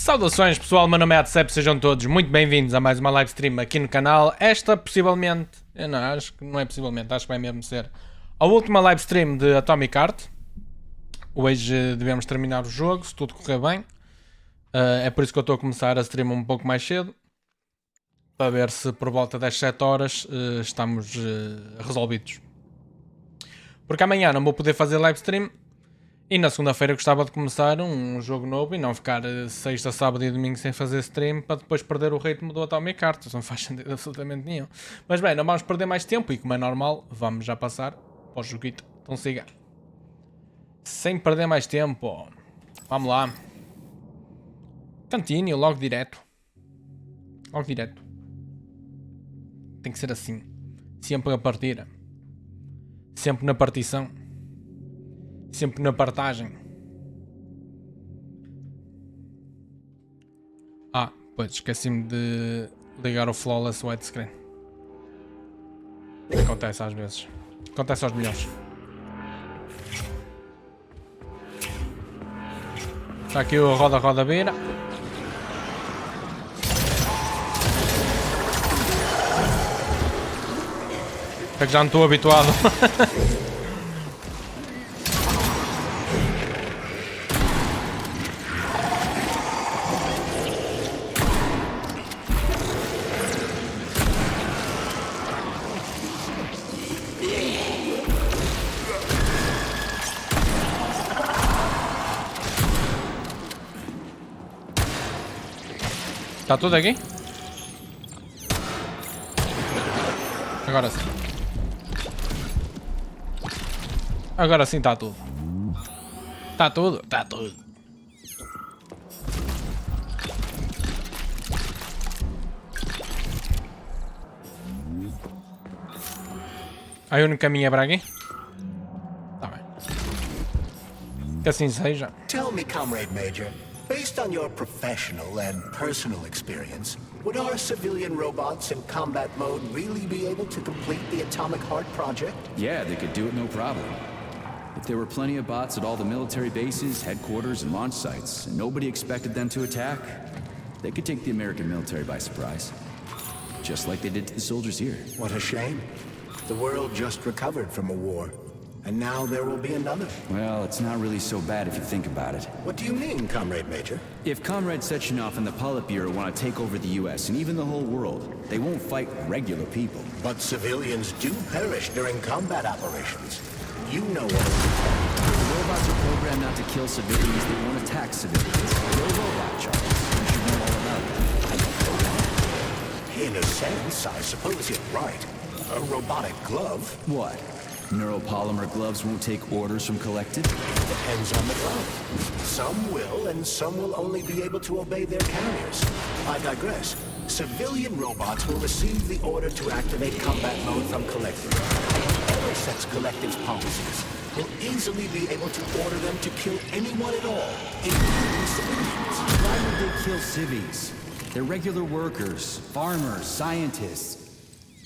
Saudações pessoal, meu nome é Atecep, sejam todos muito bem-vindos a mais uma live stream aqui no canal. Esta possivelmente, eu não, acho que não é possivelmente, acho que vai mesmo ser a última live stream de Atomic Heart. Hoje devemos terminar o jogo, se tudo correr bem. É por isso que eu estou a começar a stream um pouco mais cedo, para ver se por volta das 7 horas estamos resolvidos. Porque amanhã não vou poder fazer live stream. E na segunda-feira gostava de começar um jogo novo e não ficar sexta, sábado e domingo sem fazer stream para depois perder o ritmo do Atomic Heart. Isso não faz sentido absolutamente nenhum. Mas bem, não vamos perder mais tempo e como é normal, vamos já passar para o joguito. Então siga. Sem perder mais tempo. Vamos lá. Continue, logo direto. Logo direto. Tem que ser assim. Sempre a partir. Sempre na partição. Sempre na partagem. Ah, pois esqueci-me de ligar o flawless widescreen. Acontece às vezes. Acontece aos melhores. Está aqui o roda vira. É que já não estou habituado. Está tudo aqui? Agora sim. Agora sim está tudo. Está tudo? Está tudo. Aí o único caminho é para aqui? Tá bem. Que assim seja. Tell me, Comrade Major, based on your professional and personal experience, would our civilian robots in combat mode really be able to complete the Atomic Heart project? Yeah, they could do it no problem. If there were plenty of bots at all the military bases, headquarters, and launch sites, and nobody expected them to attack, they could take the American military by surprise. Just like they did to the soldiers here. What a shame. The world just recovered from a war, and now there will be another. Well, it's not really so bad if you think about it. What do you mean, Comrade Major? If Comrade Sechenov and the Politburo want to take over the US and even the whole world, they won't fight regular people. But civilians do perish during combat operations. You know what? The robots are programmed not to kill civilians, they won't attack civilians. You're a robot, Charles. You should know all about that. I don't know that. In a sense, I suppose you're right. A robotic glove? What? Neuropolymer gloves won't take orders from Collective? Depends on the glove. Some will, and some will only be able to obey their carriers. I digress. Civilian robots will receive the order to activate combat mode from Collective. Whoever sets Collective's policies will easily be able to order them to kill anyone at all, including civilians. Why would they kill civvies? They're regular workers, farmers, scientists.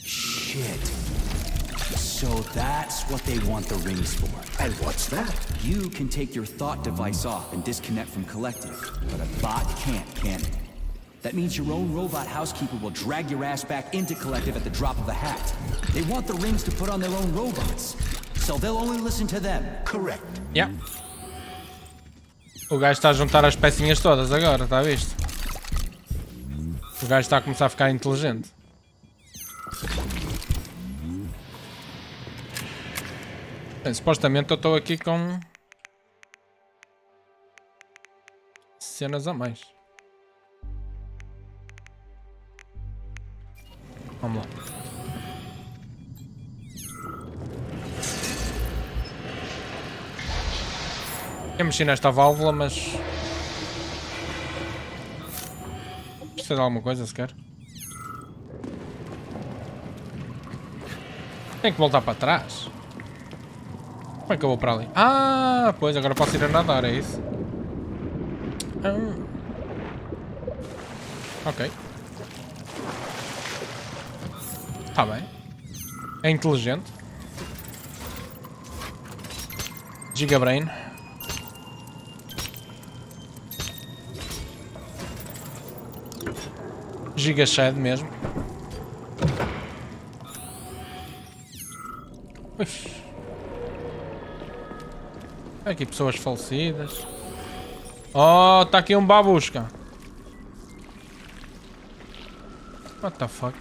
Shit. So that's what they want the rings for. And what's that? You can take your thought device off and disconnect from Collective, but a bot can't, can it? That means your own robot housekeeper will drag your ass back into Collective at the drop of a hat. They want the rings to put on their own robots, so they'll only listen to them. Correct. Yeah. O gajo está a juntar as pecinhas todas agora, está visto? O gajo está a começar a ficar inteligente. Bem, supostamente eu estou aqui com cenas a mais. Vamos lá. Eu mexi nesta válvula, mas precisa de alguma coisa sequer. Tem que voltar para trás. Como é que eu vou para ali? Ah, pois, agora posso ir a nadar, é isso? Ok. Está bem. É inteligente. Gigabrain. Giga shed mesmo. Ux. Aqui pessoas falecidas. Oh, tá aqui um babusca. What the fuck?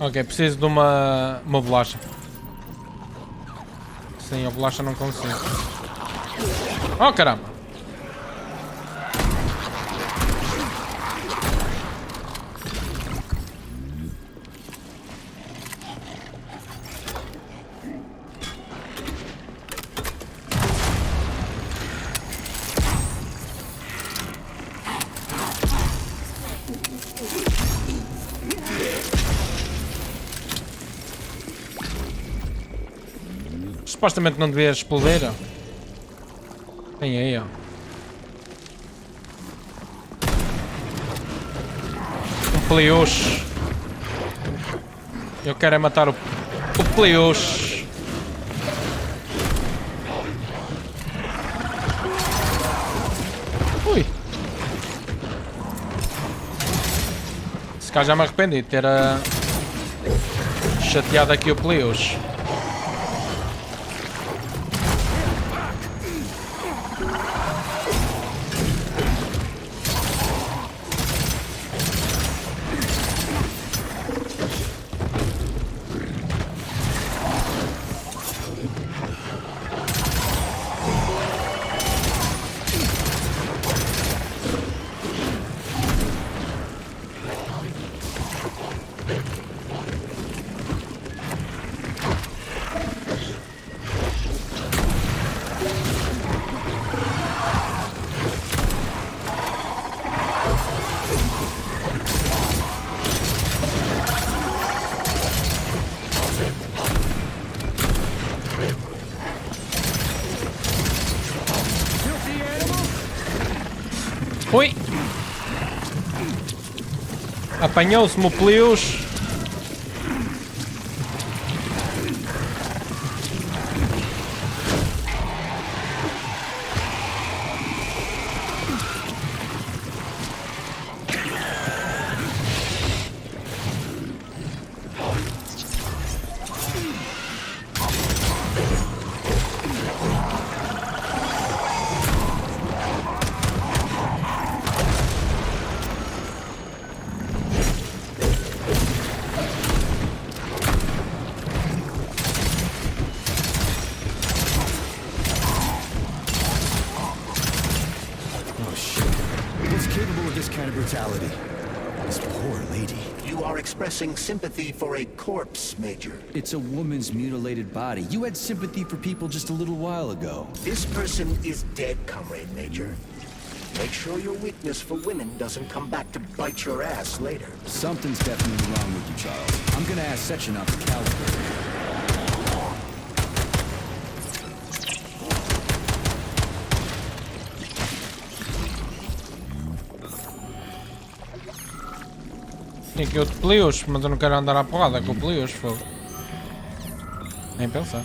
Ok, preciso de uma bolacha. Sim, a bolacha não consigo. Oh, caramba! Supostamente não devia explodir. Tem aí, ó. Um peluche. Eu quero é matar o peluche. Ui. Se cá já me arrependi de ter chateado aqui o peluche. Ui! Apanhou-se-me o peluche. This poor lady. You are expressing sympathy for a corpse, Major. It's a woman's mutilated body. You had sympathy for people just a little while ago. This person is dead, Comrade Major. Make sure your weakness for women doesn't come back to bite your ass later. Something's definitely wrong with you, Charles. I'm gonna ask Sechenov to calibrate. Tem aqui outro peluche, mas eu não quero andar à porrada com o peluche, fogo. Nem pensar.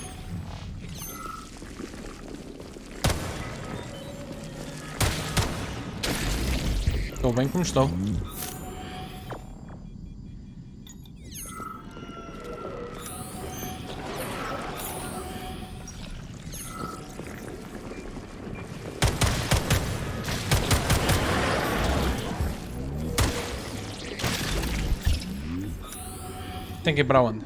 Estou bem como estou. Tem que ir para onde?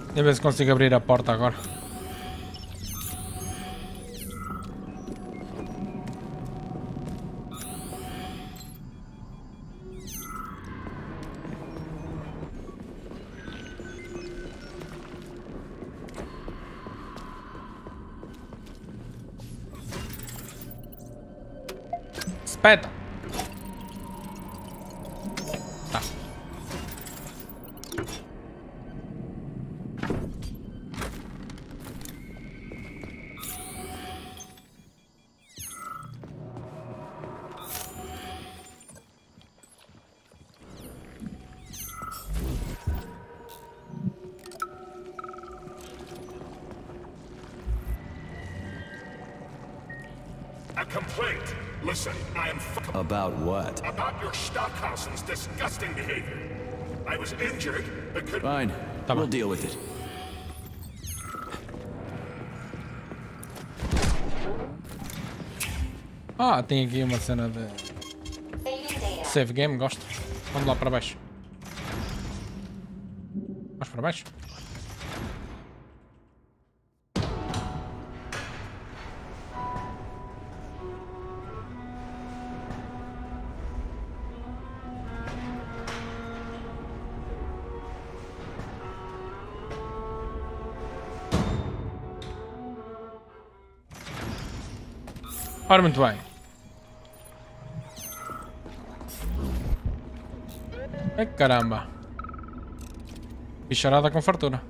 Deixa eu ver se consigo abrir a porta agora. Espeta! A complaint. Listen, I am About what? about your Stockhausen's disgusting behavior. I was injured, but could Fine. Tá We'll bem. deal with it. Ah, tem aqui uma cena de save game, gosto. Vamos lá para baixo. Vamos para baixo. Ora, muito bem. Ai, caramba. Bicharada com fartura.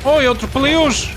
Oi, eu atropelei-os!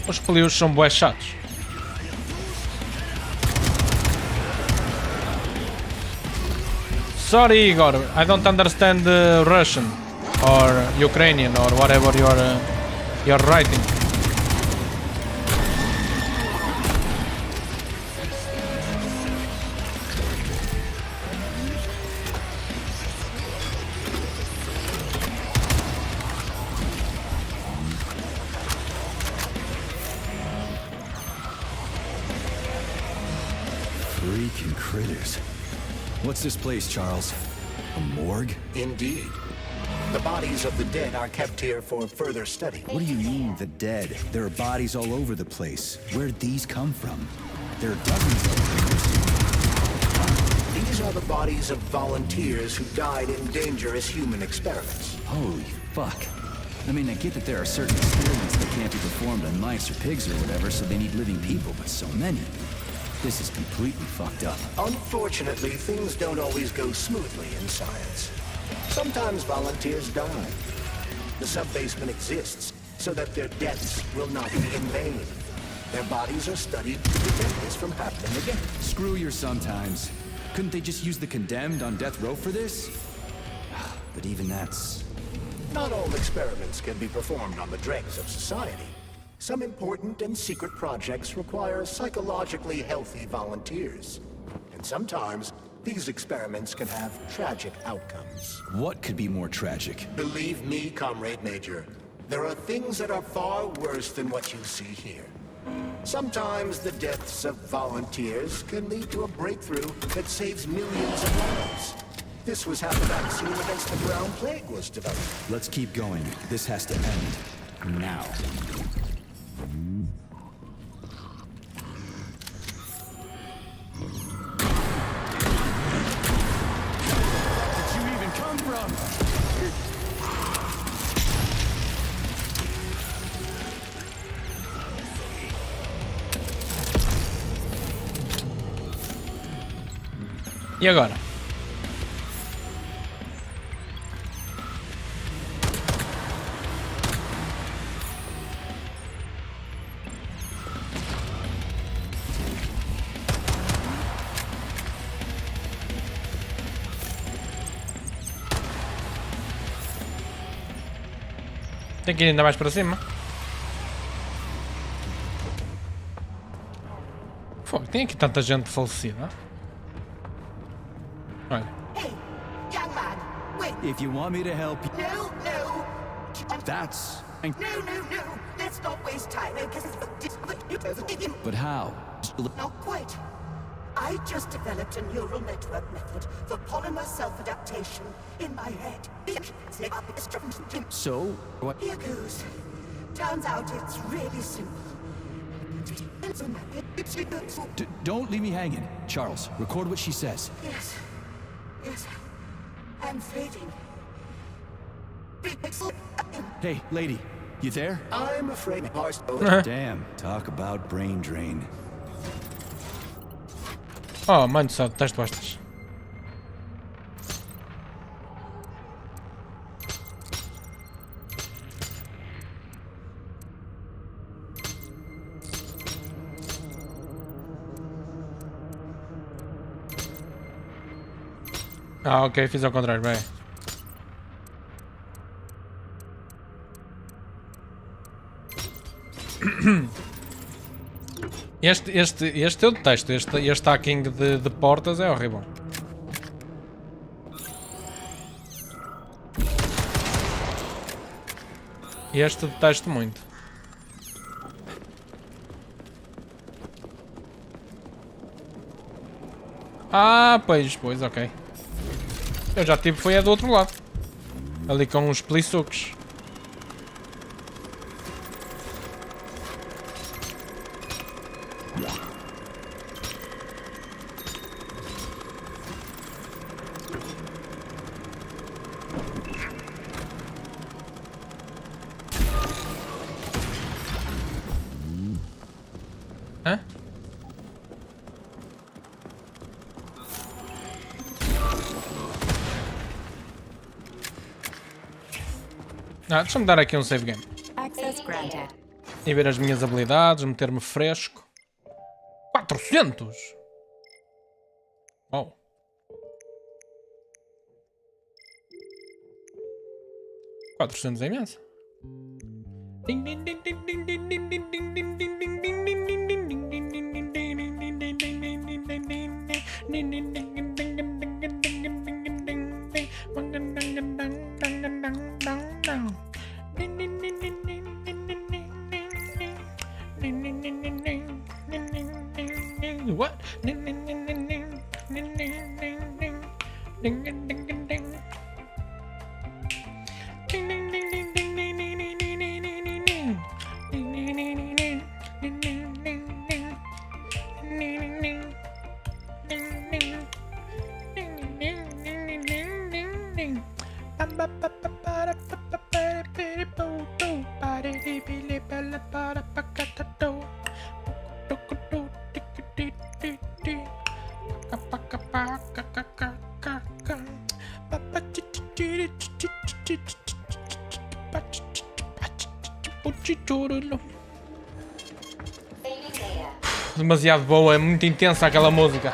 Os pelios são bué chatos. Sorry, Igor, I don't understand Russian or Ukrainian or whatever you're writing. Freaking critters. What's this place, Charles? A morgue? Indeed. The bodies of the dead are kept here for further study. What do you mean, the dead? There are bodies all over the place. Where'd these come from? There are dozens of them. These are the bodies of volunteers who died in dangerous human experiments. Holy fuck. I mean, I get that there are certain experiments that can't be performed on mice or pigs or whatever, so they need living people, but so many. This is completely fucked up. Unfortunately, things don't always go smoothly in science. Sometimes volunteers die. The sub-basement exists so that their deaths will not be in vain. Their bodies are studied to prevent this from happening again. Screw your sometimes. Couldn't they just use the condemned on death row for this? But even that's... Not all experiments can be performed on the dregs of society. Some important and secret projects require psychologically healthy volunteers. And sometimes, these experiments can have tragic outcomes. What could be more tragic? Believe me, Comrade Major, there are things that are far worse than what you see here. Sometimes the deaths of volunteers can lead to a breakthrough that saves millions of lives. This was how the vaccine against the brown plague was developed. Let's keep going. This has to end. Now. Where did you even come from? E agora? Tem que ir ainda mais para cima. Fogo, tem aqui tanta gente falecida. Olha. Hey, young man, wait. If you want me to help you... No, no. That's... No, no, no. Let's not waste time. But how? Not quite. I just developed a neural network method for polymer self-adaptation in my head. So, what? Here goes. Turns out it's really simple. Don't leave me hanging. Charles, record what she says. Yes. Yes. I'm fading. Hey, lady, you there? I'm afraid Damn, talk about brain drain. Oh, mano, só estás de costas. Ah, ok, fiz ao contrário, bem. Este eu detesto, este hacking de portas é horrível. Este detesto muito. Ah, pois, ok. Eu já tive, foi a do outro lado. Ali com uns pelissucos. Hã? Ah, deixa-me dar aqui um save game. Access granted. E ver as minhas habilidades, meter-me fresco. 400! Oh. $400 é imenso. What? Demasiado boa, é muito intensa aquela música.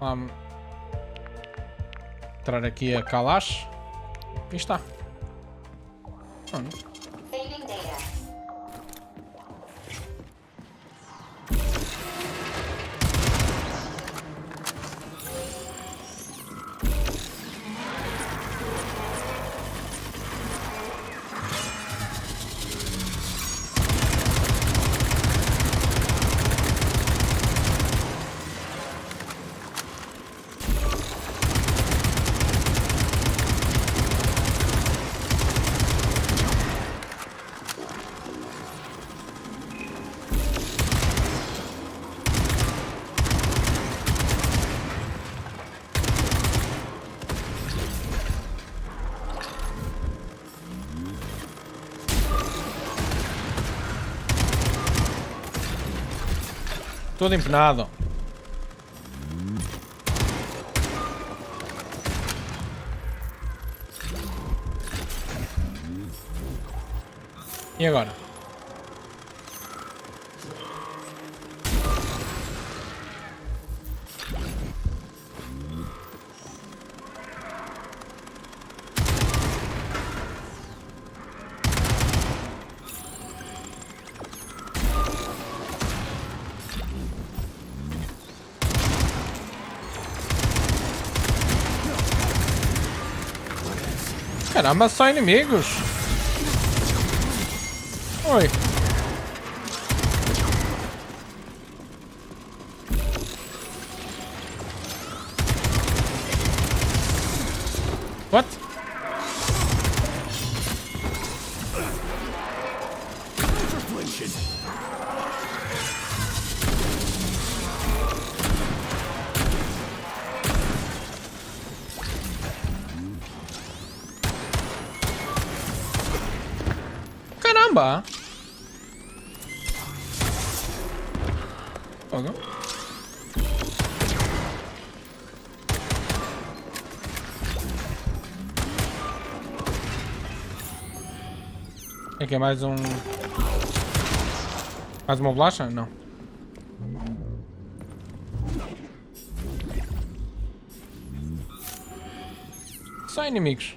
Vamos entrar aqui a Kalash. E está. Pronto. Saving data. Todo empenado. E agora? Caramba, só inimigos. Oi. What? Caramba! Fogo. Aqui é mais um... Mais uma bolacha? Não. Só inimigos.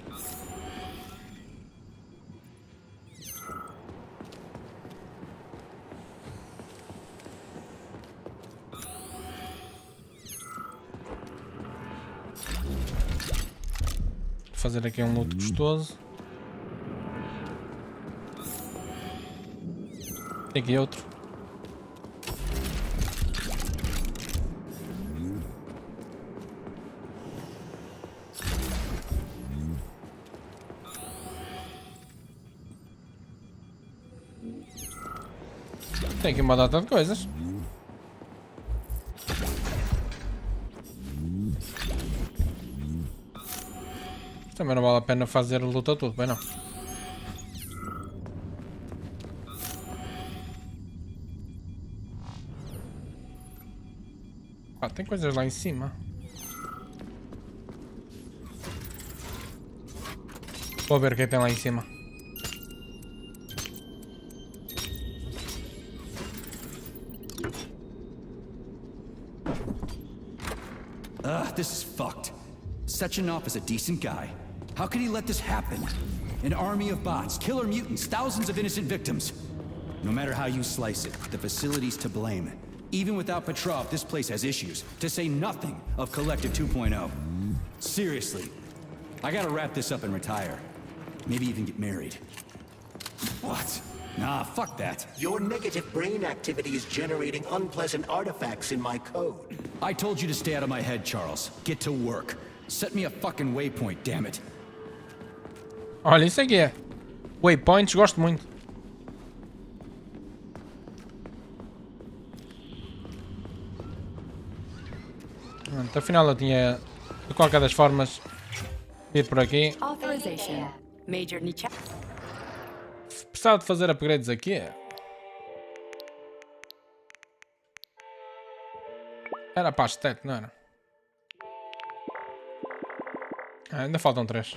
Fazer aqui um loot gostoso. Tem aqui outro. Tem aqui uma data de coisas. Também não vale a pena fazer a luta tudo, bem não. Ah, tem coisas lá em cima. Vou ver o que tem lá em cima. This is fucked. Sechenov is a decent guy. How could he let this happen? An army of bots, killer mutants, thousands of innocent victims. No matter how you slice it, the facility's to blame. Even without Petrov, this place has issues, to say nothing of Collective 2.0. Seriously, I gotta wrap this up and retire. Maybe even get married. What? Nah, fuck that. Your negative brain activity is generating unpleasant artifacts in my code. I told you to stay out of my head, Charles. Get to work. Set me a fucking waypoint, damn it. Olha, isso aqui é. Waypoints, gosto muito. Pronto, afinal eu tinha, de qualquer das formas, ir por aqui. Authorization. Major Nietzsche. Precisava de fazer upgrades aqui. Era para as 7, não era? Ah, ainda faltam 3.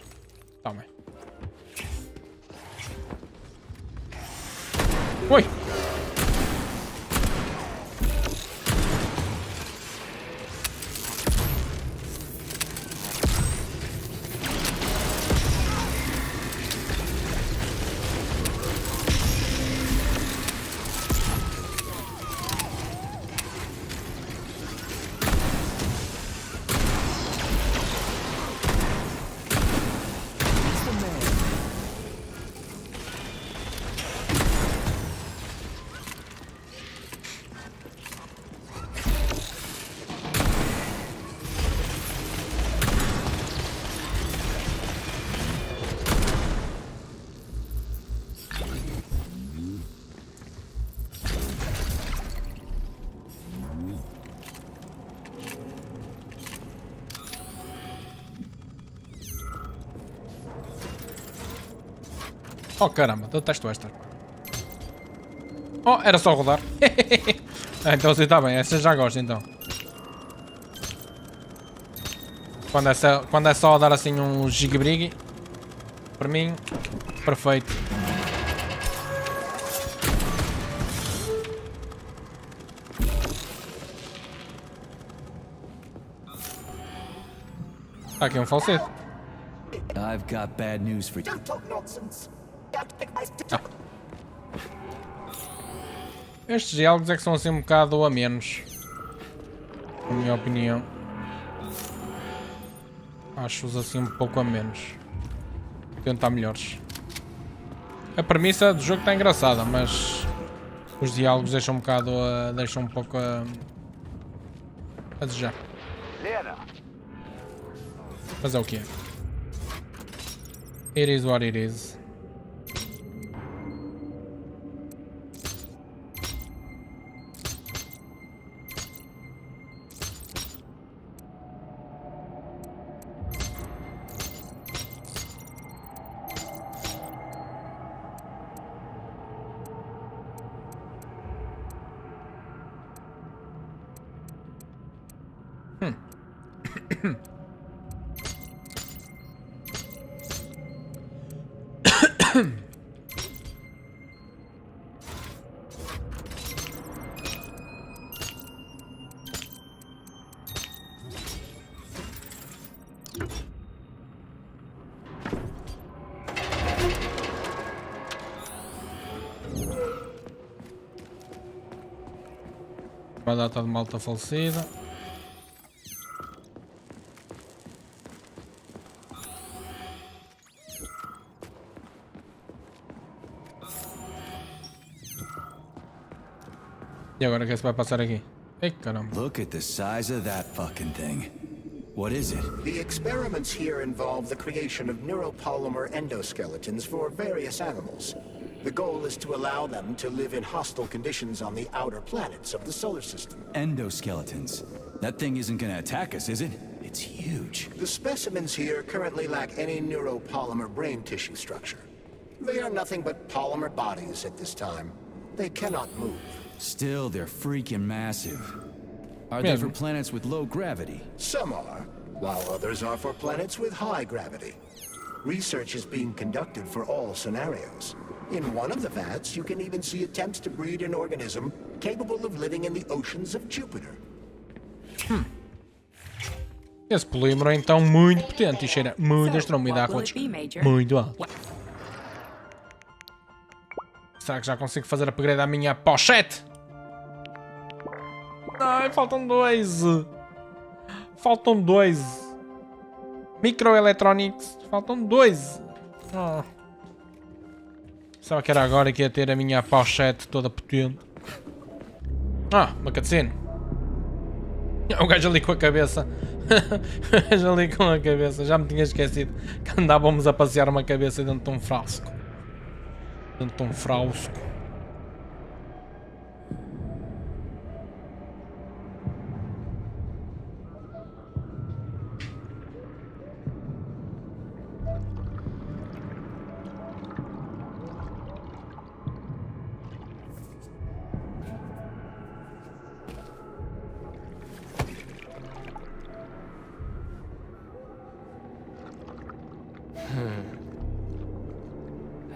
Tá bem. Oi! Oh caramba, detesto estas. Oh, era só rodar. Então assim está bem, essa já gosto então. Quando é só dar assim um gigue-brigue, para mim, perfeito. Está aqui um falsete. I've got bad news for you. Don't talk nonsense. Don't pick my Estes diálogos é que são assim um bocado a menos. Na minha opinião. Acho-os assim um pouco a menos. Tentar melhores. A premissa do jogo está engraçada, mas os diálogos deixam um bocado deixam um pouco a desejar. Mas é o que é. It is what it is. Uma data de malta falecida. E agora o que se vai passar aqui? Ei, caramba. Look at the size of that fucking thing. What is it? The experiments here involve the creation of neuropolymer endoskeletons for various animals. The goal is to allow them to live in hostile conditions on the outer planets of the solar system. Endoskeletons. That thing isn't gonna attack us, is it? It's huge. The specimens here currently lack any neuropolymer brain tissue structure. They are nothing but polymer bodies at this time. They cannot move. Still, they're freaking massive. Are they for planets with low gravity? Some are, while others are for planets with high gravity. Research is being conducted for all scenarios. In one of the vats, you can even see attempts to breed an organism capable of living in the oceans of Jupiter. Esse polímero é então muito potente e cheira muito estranho e dá rotos muito alto. Será que já consigo fazer upgrade à minha pochete? Ai, faltam dois. Faltam dois. Microelectronics. Faltam dois. Oh. Pensava que era agora que ia ter a minha pochete toda potente. Ah, uma cutscene. O gajo ali com a cabeça. O gajo ali com a cabeça. Já me tinha esquecido que andávamos a passear uma cabeça dentro de um frasco. Dentro de um frasco.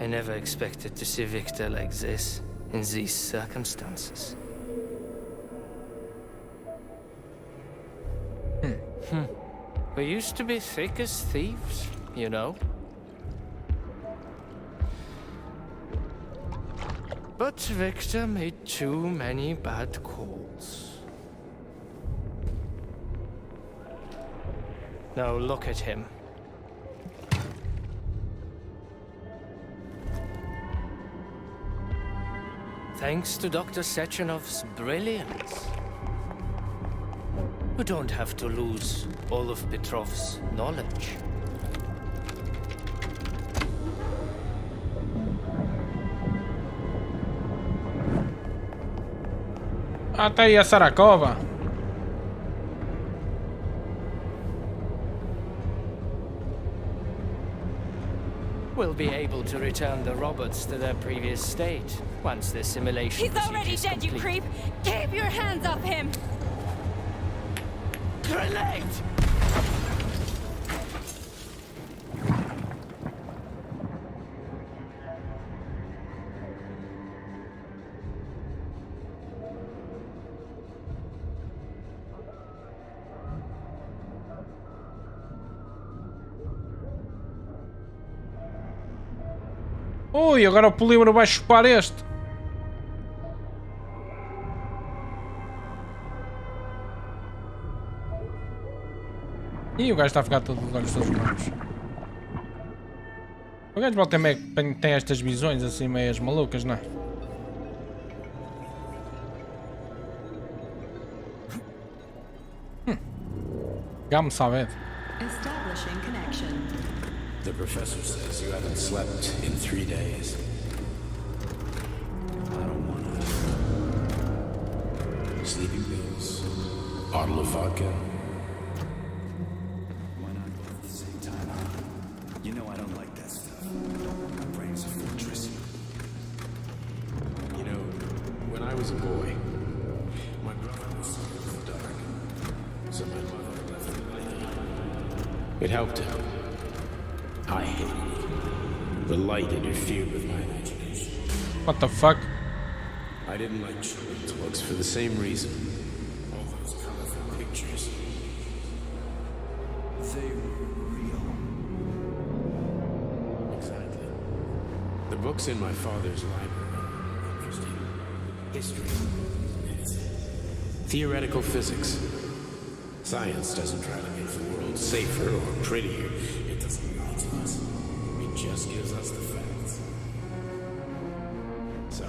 I never expected to see Victor like this, in these circumstances. We used to be thick as thieves, you know? But Victor made too many bad calls. Now look at him. Thanks to Dr. Sechenov's brilliance, we don't have to lose all of Petrov's knowledge. Até aí a Sarakova. We'll will be able to return the robots to their previous state once the simulation He's already procedure is dead, you complete. creep! Keep your hands off him! Grenade! Ui, agora o polímero vai chupar este. Ih, o gajo está a ficar todos os olhos todos brancos. O gajo volta tem estas visões assim meias malucas, não é? Gamo sabe. Establishing connection. The professor says you haven't slept in 3 days. I don't wanna. Sleeping pills, bottle of vodka. Why not both at the same time, huh? You know I don't like that stuff. My brain's a fortress. You know, when I was a boy, my brother was scared of the dark, so my mother left him light. It helped him. I hated it. The light interfered with my imagination. What the fuck? I didn't like children's books for the same reason. All those colorful pictures. They were real. Exactly. The books in my father's library are interesting. History, medicine, theoretical physics. Science doesn't try to make the world safer or prettier. It doesn't lie to us. It just gives us the facts. So,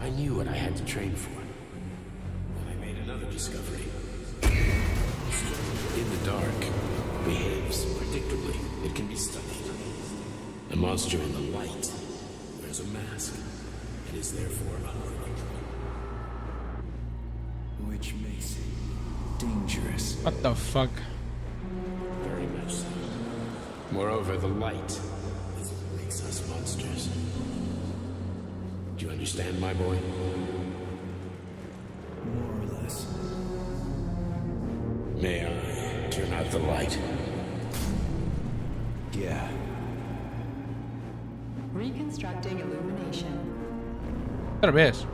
I knew what I had to train for. And I made another discovery. In the dark, behaves predictably. It can be studied. A monster in the light wears a mask and is therefore unpredictable. Which makes it dangerous. What the fuck? Very much so. Moreover, the light is what makes us monsters. Do you understand, my boy? More or less. May I turn out the light? Yeah. Reconstructing illumination. Outra vez.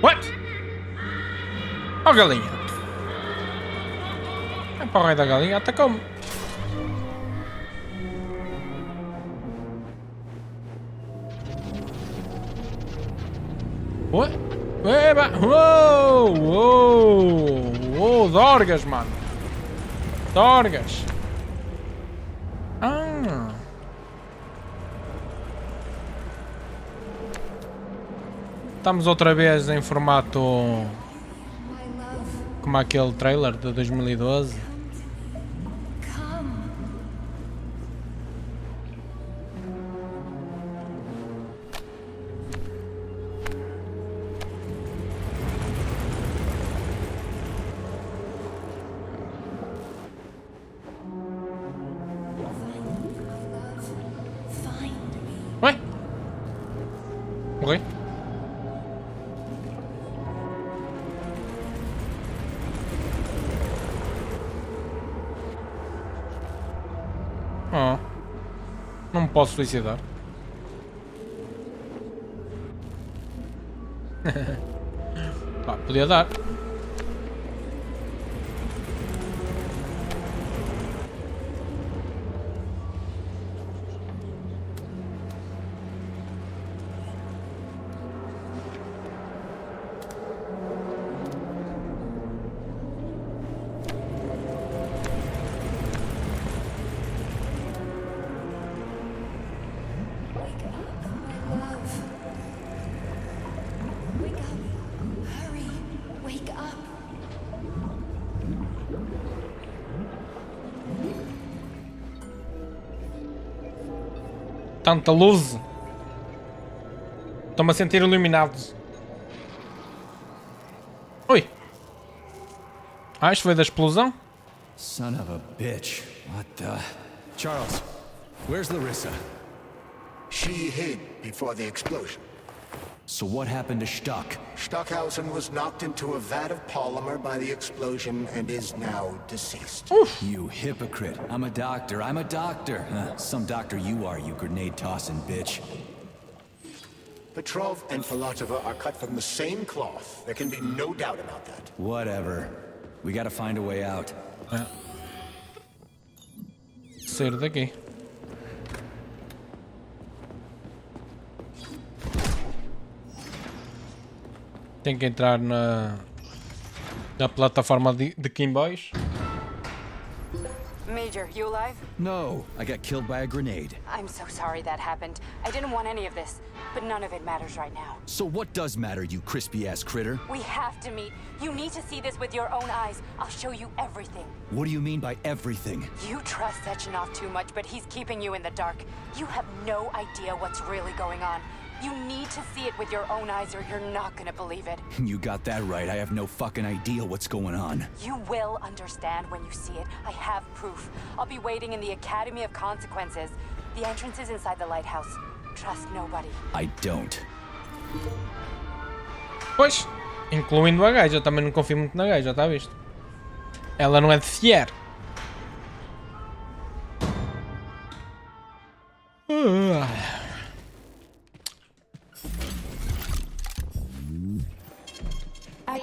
What? Oh, galinha. A porra da galinha atacou-me. What? Eba! Uou! Uou! Uou! Dorgas, mano! Dorgas! Ah! Estamos outra vez em formato como aquele trailer de 2012. Ué? Morri? Oh, não me posso suicidar. Pá, podia dar. Wake up. Hurry. Wake Tanta luz. Estou-me a sentir iluminado. Ui. Ah, isto foi da explosão? Son of a bitch. What the... Charles, where's Larissa? She hid before the explosion. So what happened to Stuck? Stockhausen was knocked into a vat of polymer by the explosion and is now deceased. You hypocrite. I'm a doctor. I'm a doctor. Some doctor you are, you grenade-tossing bitch. Petrov and Filatova are cut from the same cloth. There can be no doubt about that. Whatever. We gotta find a way out. Sair daqui. Tem que entrar na plataforma de Kimboys. Major, you alive? No, I got killed by a grenade. I'm so sorry that happened. I didn't want any of this, but none of it matters right now. So what does matter, you crispy-ass critter? We have to meet. You need to see this with your own eyes. I'll show you everything. What do you mean by everything? You trust Sechenov too much, but he's keeping you in the dark. You have no idea what's really going on. You need to see it with your own eyes or you're not gonna believe it. You got that right. I have no fucking idea what's going on. You will understand when you see it. I have proof. I'll be waiting in the Academy of Consequences. The entrance is inside the lighthouse. Trust nobody. I don't. Pois, incluindo a gaja, também não confio muito na gaja, está visto? Ela não é de fiar.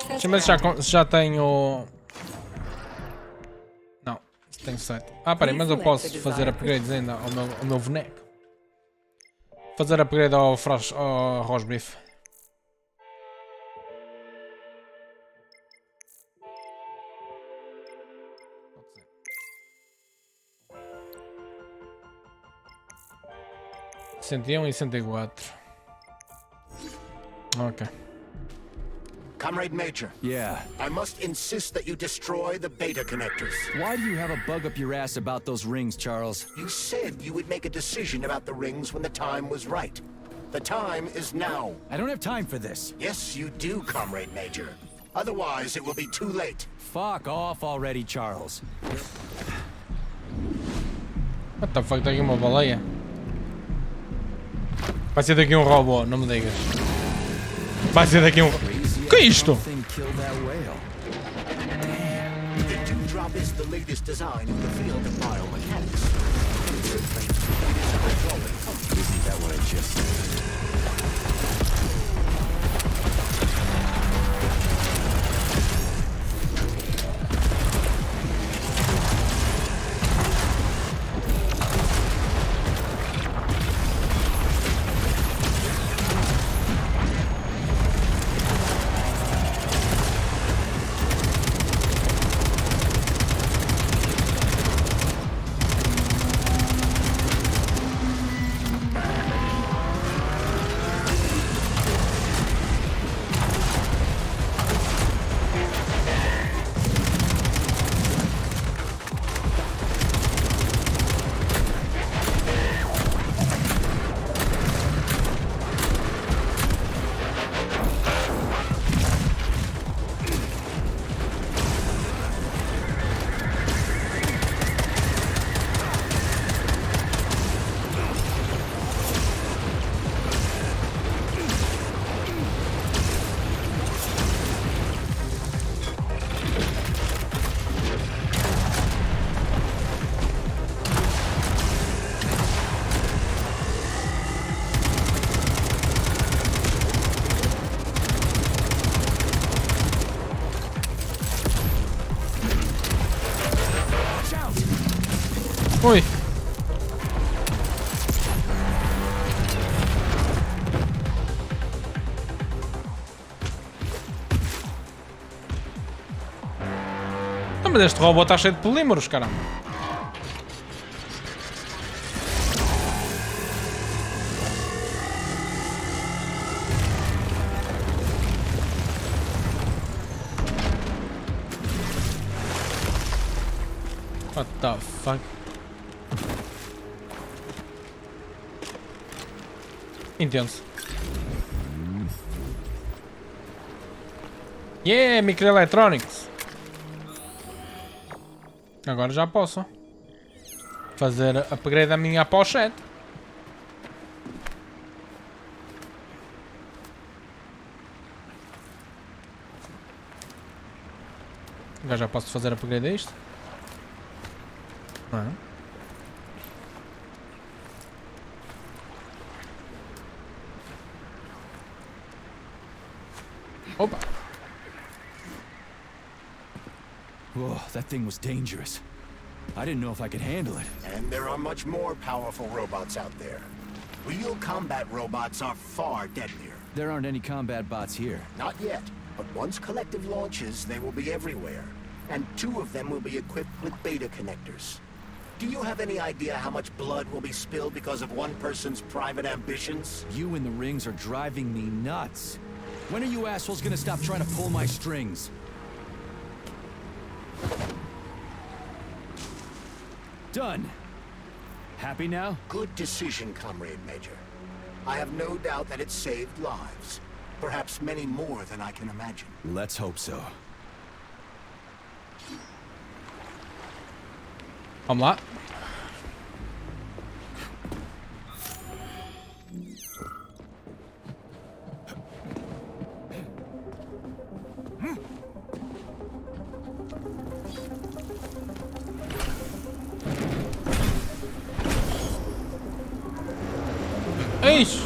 Deixa eu ver se já tenho... Não, tenho 7. Ah, peraí, mas eu posso fazer upgrades ainda ao meu boneco. Fazer upgrade ao Rosbrief. (101 e 104). Ok. Comrade Major. Yeah. I must insist that you destroy the beta connectors. Why do you have a bug up your ass about those rings, Charles? You said you would make a decision about the rings when the time was right. The time is now. I don't have time for this. Yes, you do, Comrade Major. Otherwise, it will be too late. Fuck off already, Charles. What the fuck, tem aqui uma baleia? Vai ser daqui um robô, não me digas. Vai ser daqui um... Que é isto? The Dewdrop is the latest design in the field of biomechanics. Isn't that what I just said? Ui. Não, mas este robô está cheio de polímeros, caramba. What the fuck? intenso. Yeah, microelectronics. Agora já posso fazer upgrade da minha pochete. Agora já posso fazer upgrade a isto. Não. Opa. Whoa, that thing was dangerous. I didn't know if I could handle it. And there are much more powerful robots out there. Real combat robots are far deadlier. There aren't any combat bots here. Not yet, but once Collective launches, they will be everywhere. And 2 of them will be equipped with beta connectors. Do you have any idea how much blood will be spilled because of one person's private ambitions? You in the rings are driving me nuts. When are you assholes gonna stop trying to pull my strings? Done. Happy now? Good decision, Comrade Major. I have no doubt that it saved lives. Perhaps many more than I can imagine. Let's hope so. Vamos lá. Eish!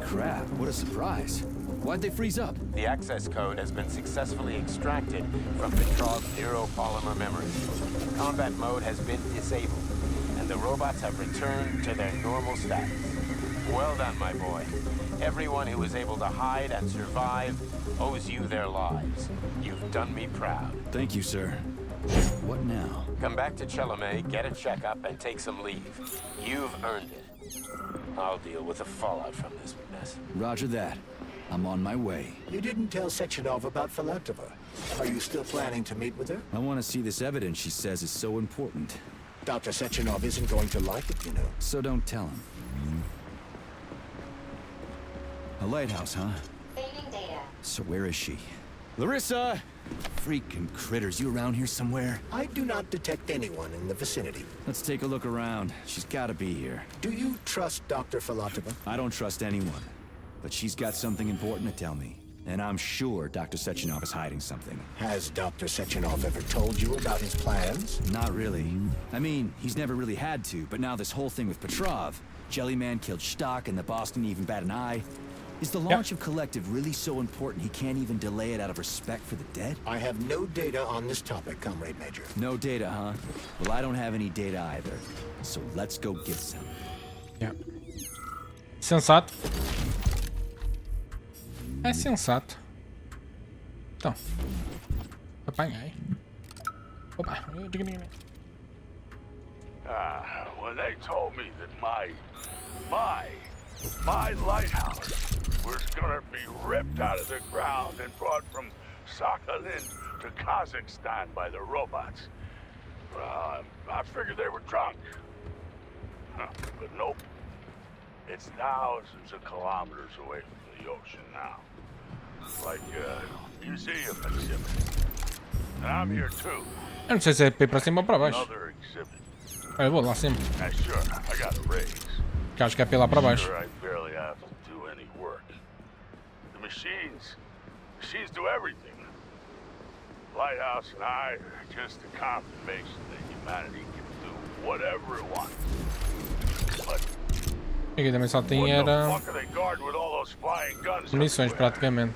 Crap, what a surprise. Why'd they freeze up? The access code has been successfully extracted from Petrov's neuropolymer memory. Combat mode has been disabled, and the robots have returned to their normal status. Well done, my boy. Everyone who was able to hide and survive owes you their lives. You've done me proud. Thank you, sir. What now? Come back to Chelome, get a checkup, and take some leave. You've earned it. I'll deal with the fallout from this mess. Roger that. I'm on my way. You didn't tell Sechenov about Filatova. Are you still planning to meet with her? I want to see this evidence she says is so important. Dr. Sechenov isn't going to like it, you know. So don't tell him. A lighthouse, huh? Saving data. So where is she? Larissa! Freaking critters, you around here somewhere? I do not detect anyone in the vicinity. Let's take a look around. She's gotta be here. Do you trust Dr. Filatova? I don't trust anyone. But she's got something important to tell me. And I'm sure Dr. Sechenov is hiding something. Has Dr. Sechenov ever told you about his plans? Not really. I mean, he's never really had to, but now this whole thing with Petrov, Jellyman killed Stock and the boss didn't even bat an eye. Is the launch of Collective really so important he can't even delay it out of respect for the dead? I have no data on this topic, Comrade Major. No data, huh? Well, I don't have any data either. So let's go get some. Yeah. Sensato. É sensato. Então. Apanhei. Opa. When they told me that my lighthouse was gonna be ripped out of the ground and brought from Sakhalin to Kazakhstan by the robots, I figured they were drunk. But nope. It's thousands of kilometers away from the ocean now. Like a museum exhibit. And I'm here too. Eu não sei se é para cima ou para baixo. Another exhibit. Eu vou lá cima. Sure, I got a raise. Que acho que é para lá para baixo. Sure, I barely have to do any work. The machines do everything. Lighthouse and I are just a confirmation that humanity can do whatever it wants. But Aqui também só tem era munições praticamente.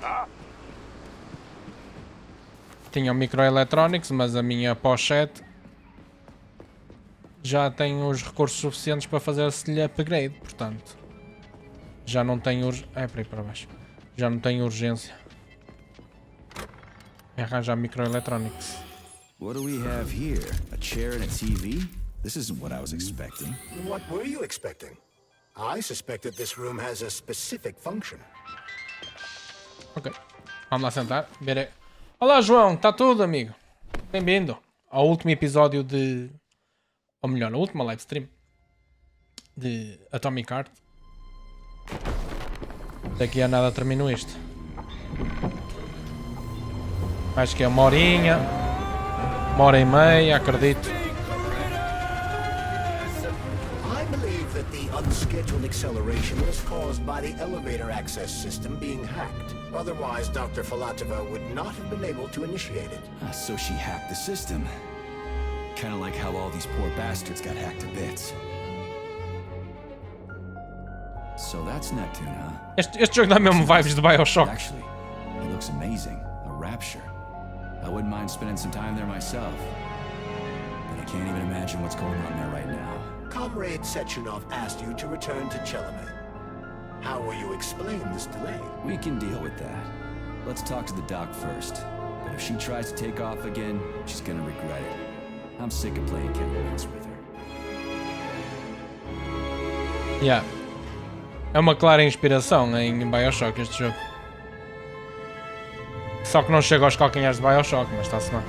Tinha o microelectronics, mas a minha pochete já tem os recursos suficientes para fazer-se-lhe upgrade, portanto já não tem para baixo. Já não tem urgência em arranjar microelectronics. What do we have here? A chair and a TV? This isn't what I was expecting. What were you expecting? I suspect that this room has a specific function. Ok, vamos lá sentar. Olá João, está tudo, amigo? Bem-vindo ao último episódio de... Ou melhor, a última live stream de Atomic Heart. Daqui a nada termino isto. Acho que é uma horinha. 1h30, acredito. I believe that the unscheduled acceleration was caused by the elevator access system being hacked. Otherwise, Dr. Filatova would not have been able to initiate it. So she hacked the system. Kinda like how all these poor bastards got hacked to bits. So that's Neptune, huh? Este jogo dá mesmo vibes de Bioshock. Actually, it looks amazing. A rapture. I wouldn't mind spending some time there myself. But I can't even imagine what's going on there right now. Comrade Sechenov asked you to return to Chelome. How will you explain this delay? We can deal with that. Let's talk to the doc first. But if she tries to take off again, she's gonna regret it. I'm sick of playing Cat Mouse with her. Yeah. É uma clara inspiração em Bioshock este jogo. Só que não chega aos calcanhares de Bioshock, mas está-se bem.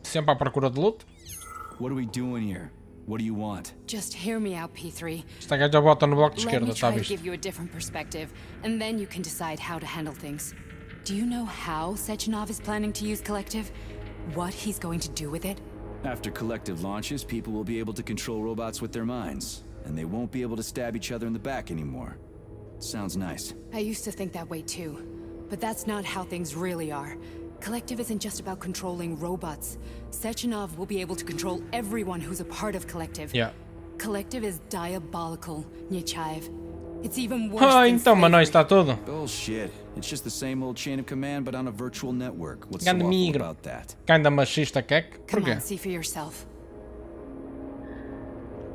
Sempre à procura de loot. What are we doing here? What do you want? Just hear me out, P3. Esta gaja bota no bloco de Let me esquerda, está try to visto? give you a different perspective, and then you can decide how to handle things. Do you know how Sechenov is planning to use Collective? What he's going to do with it? After Collective launches, people will be able to control robots with their minds, and they won't be able to stab each other in the back anymore. Sounds nice. I used to think that way too, but that's not how things really are. Collective isn't just about controlling robots. Sechenov will be able to control everyone who's a part of Collective. Yeah. Collective is diabolical, Nechayev. It's even worse Ah, than então, mas não slavery. está tudo. Bullshit. It's just the same old chain of command, but on a virtual network. What's so Ganda awful migro. about that? Kinda machista, Kek. Come Porquê? on, see for yourself.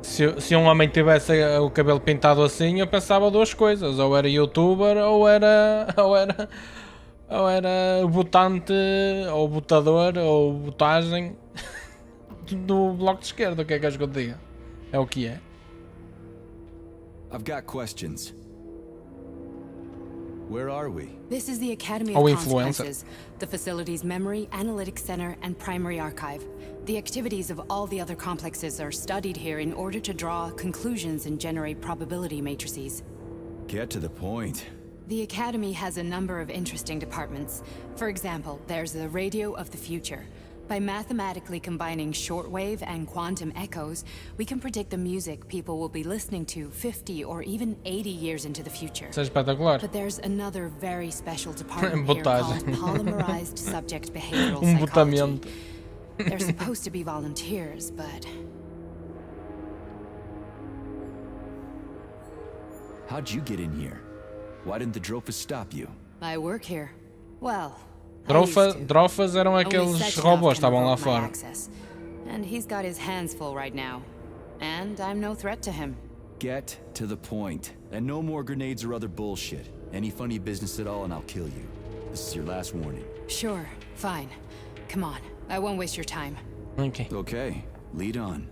Se um homem tivesse o cabelo pintado assim, eu pensava duas coisas. Ou era youtuber, ou era botante, ou botador, ou botagem do bloco de esquerda. O que é que és que eu te diga? É o que é. I've got questions. Where are we? This is the Academy Oh, of influencer. Consequences, the facility's memory, analytics center, and primary archive. The activities of all the other complexes are studied here in order to draw conclusions and generate probability matrices. Get to the point. The Academy has a number of interesting departments. For example, there's the Radio of the Future. By mathematically combining shortwave and quantum echoes, we can predict the music people will be listening to 50 or even 80 years into the future. Isso é espetacular. But there's another very special department here called Botagem. Polymerized Subject Behavioral Botamento. Psychology. They're supposed to be volunteers, but... How'd you get in here? Why didn't the Drofus stop you? I work here. Well, I used to. Drofas eram Only aqueles Sechenov robôs que can estavam lá revoke my fora. access. And he's got his hands full right now. And I'm no threat to him. Get to the point. And no more grenades or other bullshit. Any funny business at all and I'll kill you. This is your last warning. Sure, fine. Come on, I won't waste your time. Ok. Okay, lead on.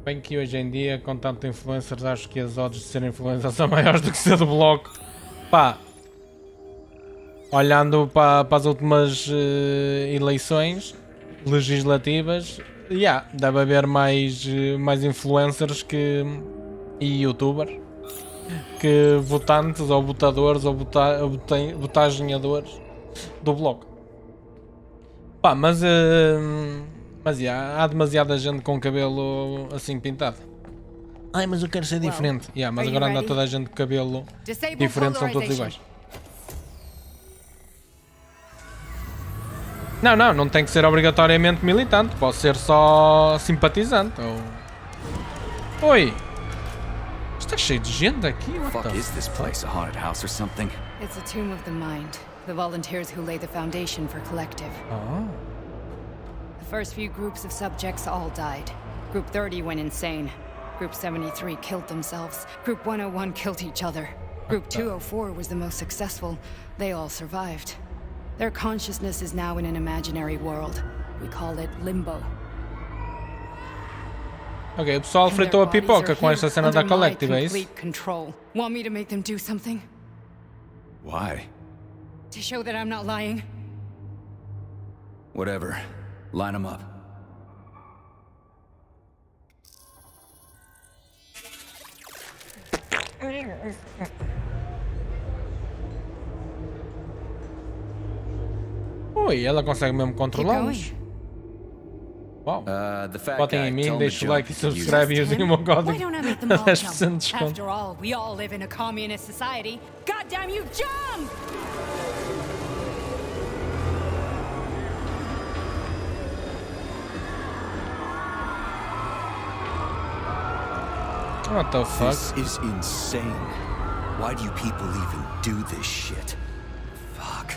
Bem que hoje em dia, com tanto influencers, acho que as odds de serem influencers são maiores do que ser do bloco. Pá, olhando para as últimas eleições legislativas, deve haver mais influencers e youtubers que votantes ou votadores ou votagenhadores do bloco. Pá, mas há demasiada gente com cabelo assim pintado. Ai, mas eu quero ser diferente. Mas agora anda toda a gente com cabelo diferente, são todos iguais. Não tem que ser obrigatoriamente militante, pode ser só simpatizante ou... Oi! Está cheio de gente aqui, what the Is this place a haunted house or something? It's a tomb of the mind. The volunteers who lay the foundation for Collective. Oh. The first few groups of subjects all died. Group 30 went insane. Group 73 killed themselves. Group 101 killed each other. Group 204 was the most successful. They all survived. Their consciousness is now in an imaginary world. We call it Limbo. Ok, o pessoal fritou a pipoca com esta cena da Collective, é isso? Want me to make them do something? Why? To show that I'm not lying? Whatever. Line them up. Ui, ela consegue mesmo controlá-los. Uau. Votem em mim, deixe o like e subscreve e usem o meu código. 10% de desconto. After all, we all live in a communist society. God damn you, jump! What the fuck? This is insane. Why do you people even do this shit? Fuck.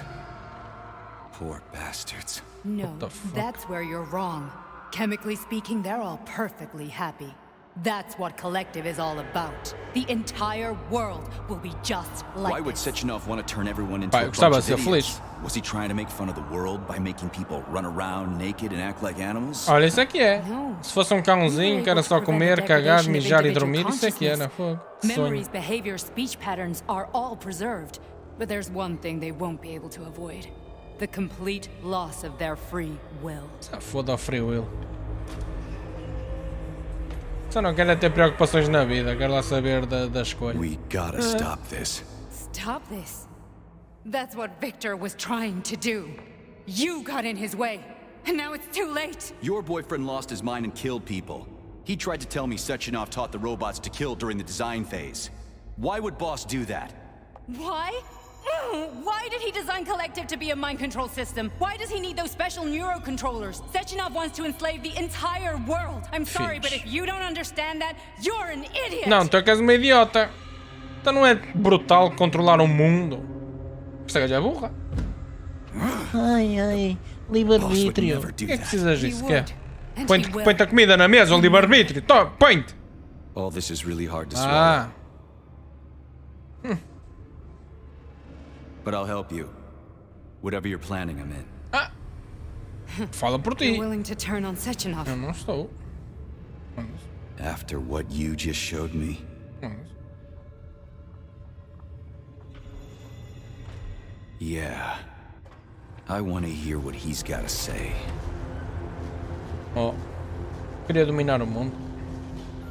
Poor bastards. No, that's where you're wrong. Chemically speaking, they're all perfectly happy. That's what Collective is all about. The entire world will be just like Why would this. Sechenov want to turn everyone into a bunch gostava of de ser idiots? feliz. Was he trying to make fun of the world by making people run around naked and act like animals? Olha, isso aqui é. Se fosse um cãozinho que era só comer, cagar, mijar e dormir, isso aqui era fogo. Memories, behavior, speech patterns are all preserved. But there's one thing they won't be able to avoid. The complete loss of their free will. Foda o free will. Só não quero ter preocupações na vida, quero lá saber da escolha. We gotta stop this. Stop this. That's what Victor was trying to do. You got in his way, and now it's too late. Your boyfriend lost his mind and killed people. He tried to tell me Sechenov taught the robots to kill during the design phase. Why would Boss do that? Why? Why did he design Collective to be a mind control system? Why does he need those special neurocontrollers? Sechenov wants to enslave the entire world. I'm sorry, but if you don't understand that, you're an idiot. Não, tu é que és uma idiota. Então não é brutal controlar o mundo. Esta gaja é burra. Ai, livre-arbítrio. O que é que precisas disso? Quer? Põe-te a comida na mesa, o livre-arbítrio. Põe-te. All this is really hard to swallow. But I'll help you. Whatever you're planning, I'm in. Fala por ti. You're willing to turn on Sechenov. Eu não estou. After what you just showed me. Yeah. I want to hear what he's got to say. Oh. Queria dominar o mundo.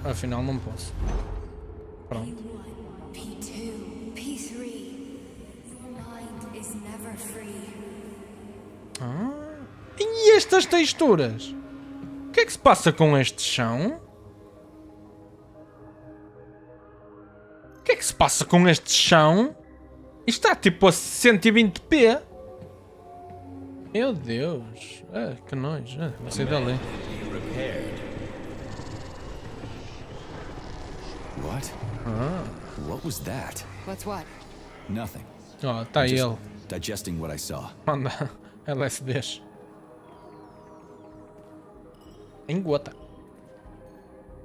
Afinal não posso. Pronto. P2, P3. Your mind is never free. E estas texturas? O que é que se passa com este chão? O que é que se passa com este chão? Isto está tipo a 120p. Meu Deus. Que nojo. Vou sair dali. What? What was that? What's what? Nothing. Oh, tá Just ele. digesting what I saw. Manda LSDs. Em gota.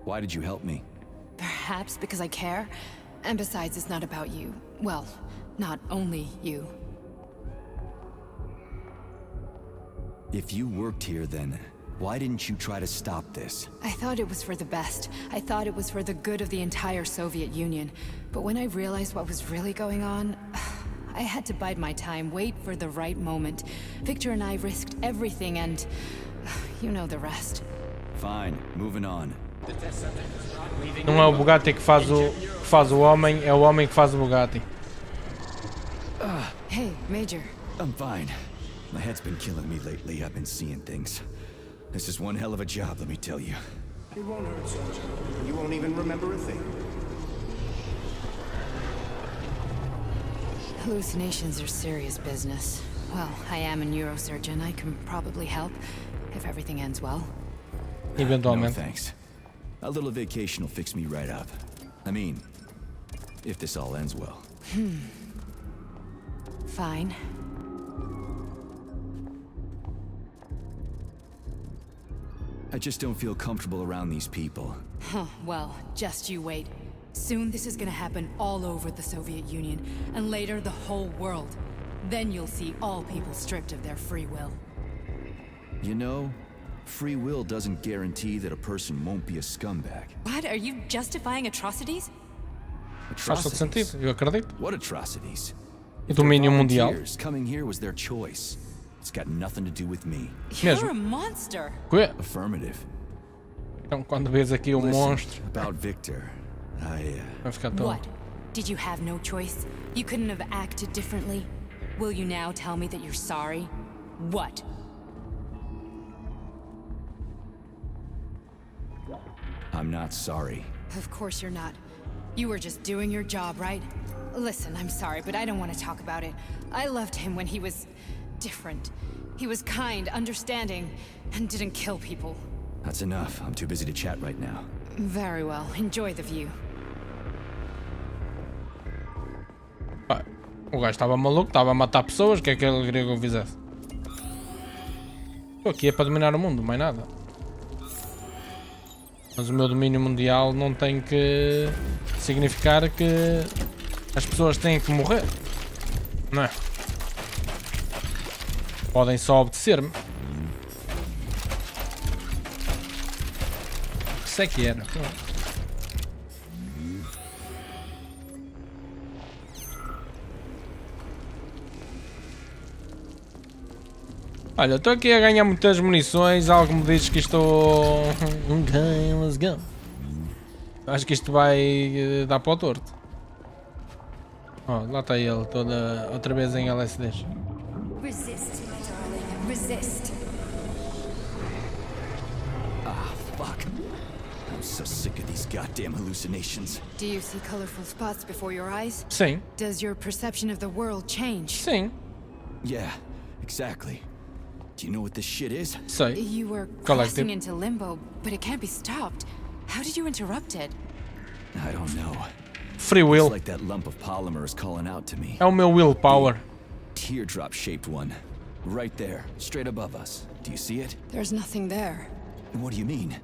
Why did you help me? Perhaps because I care. And besides, it's not about you. Well, not only you. If you worked here, then why didn't you try to stop this? I thought it was for the best. I thought it was for the good of the entire Soviet Union. But when I realized what was really going on, I had to bide my time, wait for the right moment. Victor and I risked everything and you know the rest. Fine, moving on. Não é o Bugatti que faz o homem, é o homem que faz o Bugatti. Hey, Major. I'm fine. My head's been killing me lately. I've been seeing things. This is one hell of a job, let me tell you. It won't hurt, Soldier. You won't even remember a thing. Hallucinations are serious business. Well, I am a neurosurgeon. I can probably help if everything ends well. No Eventualmente. thanks. A little vacation will fix me right up. I mean, if this all ends well. Fine. I just don't feel comfortable around these people. Huh, well, just you wait. Soon this is gonna happen all over the Soviet Union, and later the whole world. Then you'll see all people stripped of their free will. You know, Free will doesn't guarantee that a person won't be a scumbag. What? Are you justifying atrocities? Faz todo sentido, eu acredito. What atrocities? E domínio mundial. Coming here was their choice. It's got nothing to do with me. You're a monster. Ué, Affirmative. então quando vês aqui o monstro, About Victor, vai ficar todo. What? Did you have no choice? You couldn't have acted differently? Will you now tell me that you're sorry? What? I'm not sorry. Of course you're not. You were just doing your job, right? Listen, I'm sorry, but I don't want to talk about it. I loved him when he was different. He was kind, understanding, and didn't kill people. That's enough. I'm too busy to chat right now. Very well. Enjoy the view. Pá, o gajo estava maluco, estava a matar pessoas, o que é que ele queria que eu fizesse? Estou aqui é para dominar o mundo, mais nada. Mas o meu domínio mundial não tem que significar que as pessoas têm que morrer. Não é? Podem só obedecer-me. Isso é que era. Olha, estou aqui a ganhar muitas munições, algo me diz que isto... Ok, let's go. Acho que isto vai dar para o torto. Oh, lá está ele, toda outra vez em LSDs. Resist, my darling. Resist. Ah, fuck. I'm so sick of these goddamn hallucinations. Do you see colorful spots before your eyes? Sim. Does your perception of the world change? Sim. Yeah, exactly. Do you know what this shit is? Sei. You were Collective. crossing into limbo, but it can't be stopped. How did you interrupt it? I don't know. Free will. It's like that lump of polymer is calling out to me. É o meu willpower. Teardrop-shaped one. Right there, straight above us. Do you see it? There's nothing there. What do you mean?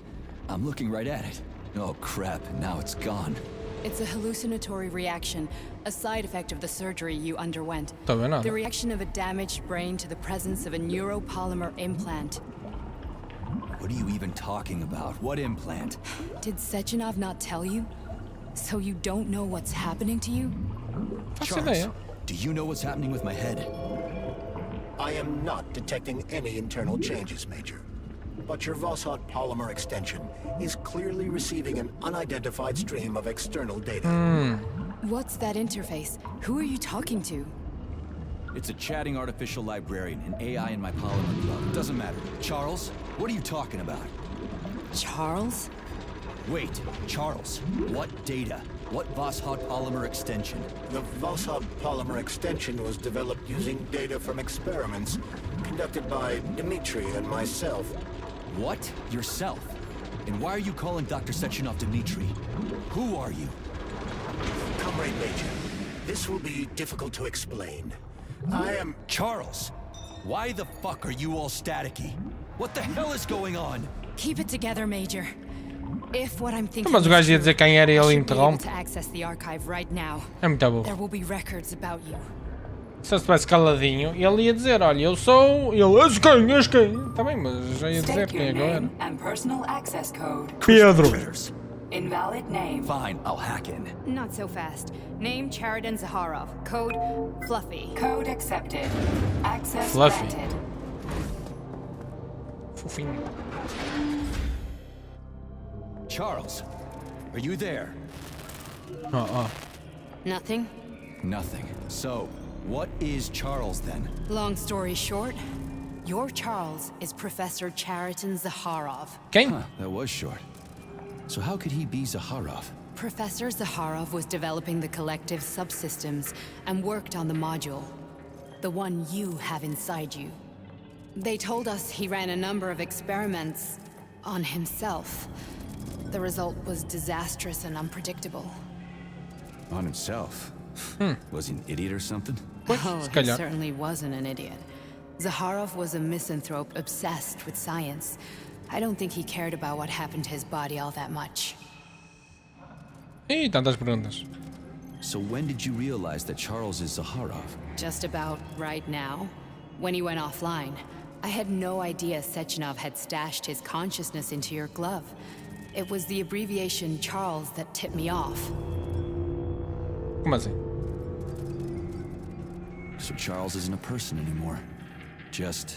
I'm looking right at it. Oh crap, now it's gone. It's a hallucinatory reaction, a side effect of the surgery you underwent. Tá vendo nada. The reaction of a damaged brain to the presence of a neuropolymer implant. What are you even talking about? What implant? Did Sechenov not tell you? So you don't know what's happening to you? Faço ideia. Do you know what's happening with my head? I am not detecting any internal changes, Major. But your Vossot polymer extension is clearly receiving an unidentified stream of external data. What's that interface? Who are you talking to? It's a chatting artificial librarian, an AI in my polymer club. Doesn't matter. Charles, what are you talking about? Charles? Wait, Charles, what data? What Vossot polymer extension? The Vossot polymer extension was developed using data from experiments conducted by Dmitri and myself. What? Yourself? And why are you calling Dr. Sechenov Dmitri? Who are you? Comrade Major, this will be difficult to explain. I am... Charles! Why the fuck are you all staticky? What the hell is going on? Keep it together, Major. If what I'm thinking Mas o gajo ia is dizer true, quem era e I ele should be able interrompe. to access the archive right now. É muito burro. There will be records about you. Se eu estivesse caladinho, ele ia dizer, olha, eu sou... Ele, és quem? Tá bem, mas já ia dizer quem é que eu era. And personal access code. Pedro. Invalid name. Fine, I'll hack in. Not so fast. Name Chariton Zaharov. Code Fluffy. Code accepted. Access Fluffy. granted. Fofinho. Charles, are you there? Nothing? Nothing. So, what is Charles then? Long story short, your Charles is Professor Chariton Zaharov. Quem? Huh, that was short. So how could he be Zaharov? Professor Zaharov was developing the collective subsystems and worked on the module. The one you have inside you. They told us he ran a number of experiments on himself. The result was disastrous and unpredictable. On himself? Was he an idiot or something? Oh, he certainly wasn't an idiot. Zaharov was a misanthrope obsessed with science. I don't think he cared about what happened to his body all that much. Ih, tantas perguntas. So when did you realize that Charles is Zaharov? Just about right now. When he went offline. I had no idea Sechenov had stashed his consciousness into your glove. It was the abbreviation Charles that tipped me off. Como assim? So Charles isn't a person anymore. Just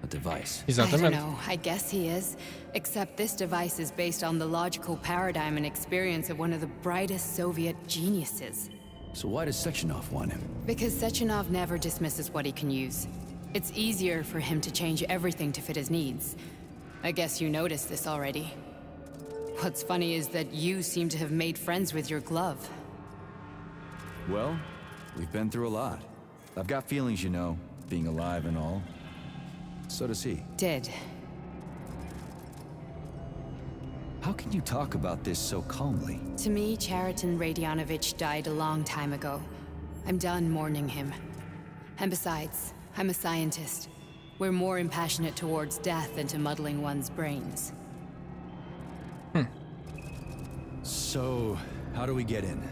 a device. I don't know. I guess he is. Except this device is based on the logical paradigm and experience of one of the brightest Soviet geniuses. So why does Sechenov want him? Because Sechenov never dismisses what he can use. It's easier for him to change everything to fit his needs. I guess you noticed this already. What's funny is that you seem to have made friends with your glove. Well, we've been through a lot. I've got feelings, you know, being alive and all. So does he. Did. How can you talk about this so calmly? To me, Chariton Radionovich died a long time ago. I'm done mourning him. And besides, I'm a scientist. We're more impassionate towards death than to muddling one's brains. So, how do we get in?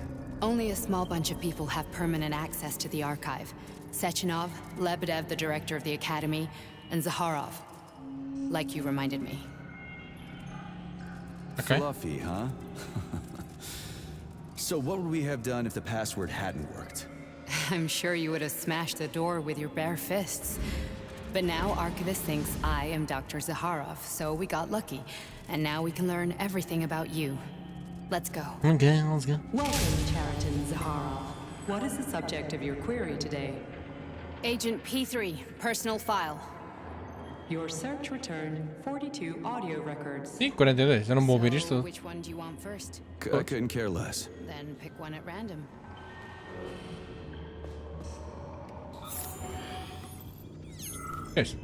Only a small bunch of people have permanent access to the archive. Sechenov, Lebedev, the director of the Academy, and Zaharov. Like you reminded me. Okay. Fluffy, huh? So what would we have done if the password hadn't worked? I'm sure you would have smashed the door with your bare fists. But now Archivist thinks I am Dr. Zaharov, so we got lucky. And now we can learn everything about you. Let's go. Okay, let's go. Welcome, Chariton Zaharov. What is the subject of your query today? Agent P3, personal file. Your search returned 42 audio records. Ih, 42, eu não vou ouvir isto tudo. Which one do you want first? I couldn't care less. Then pick one at random. Isso.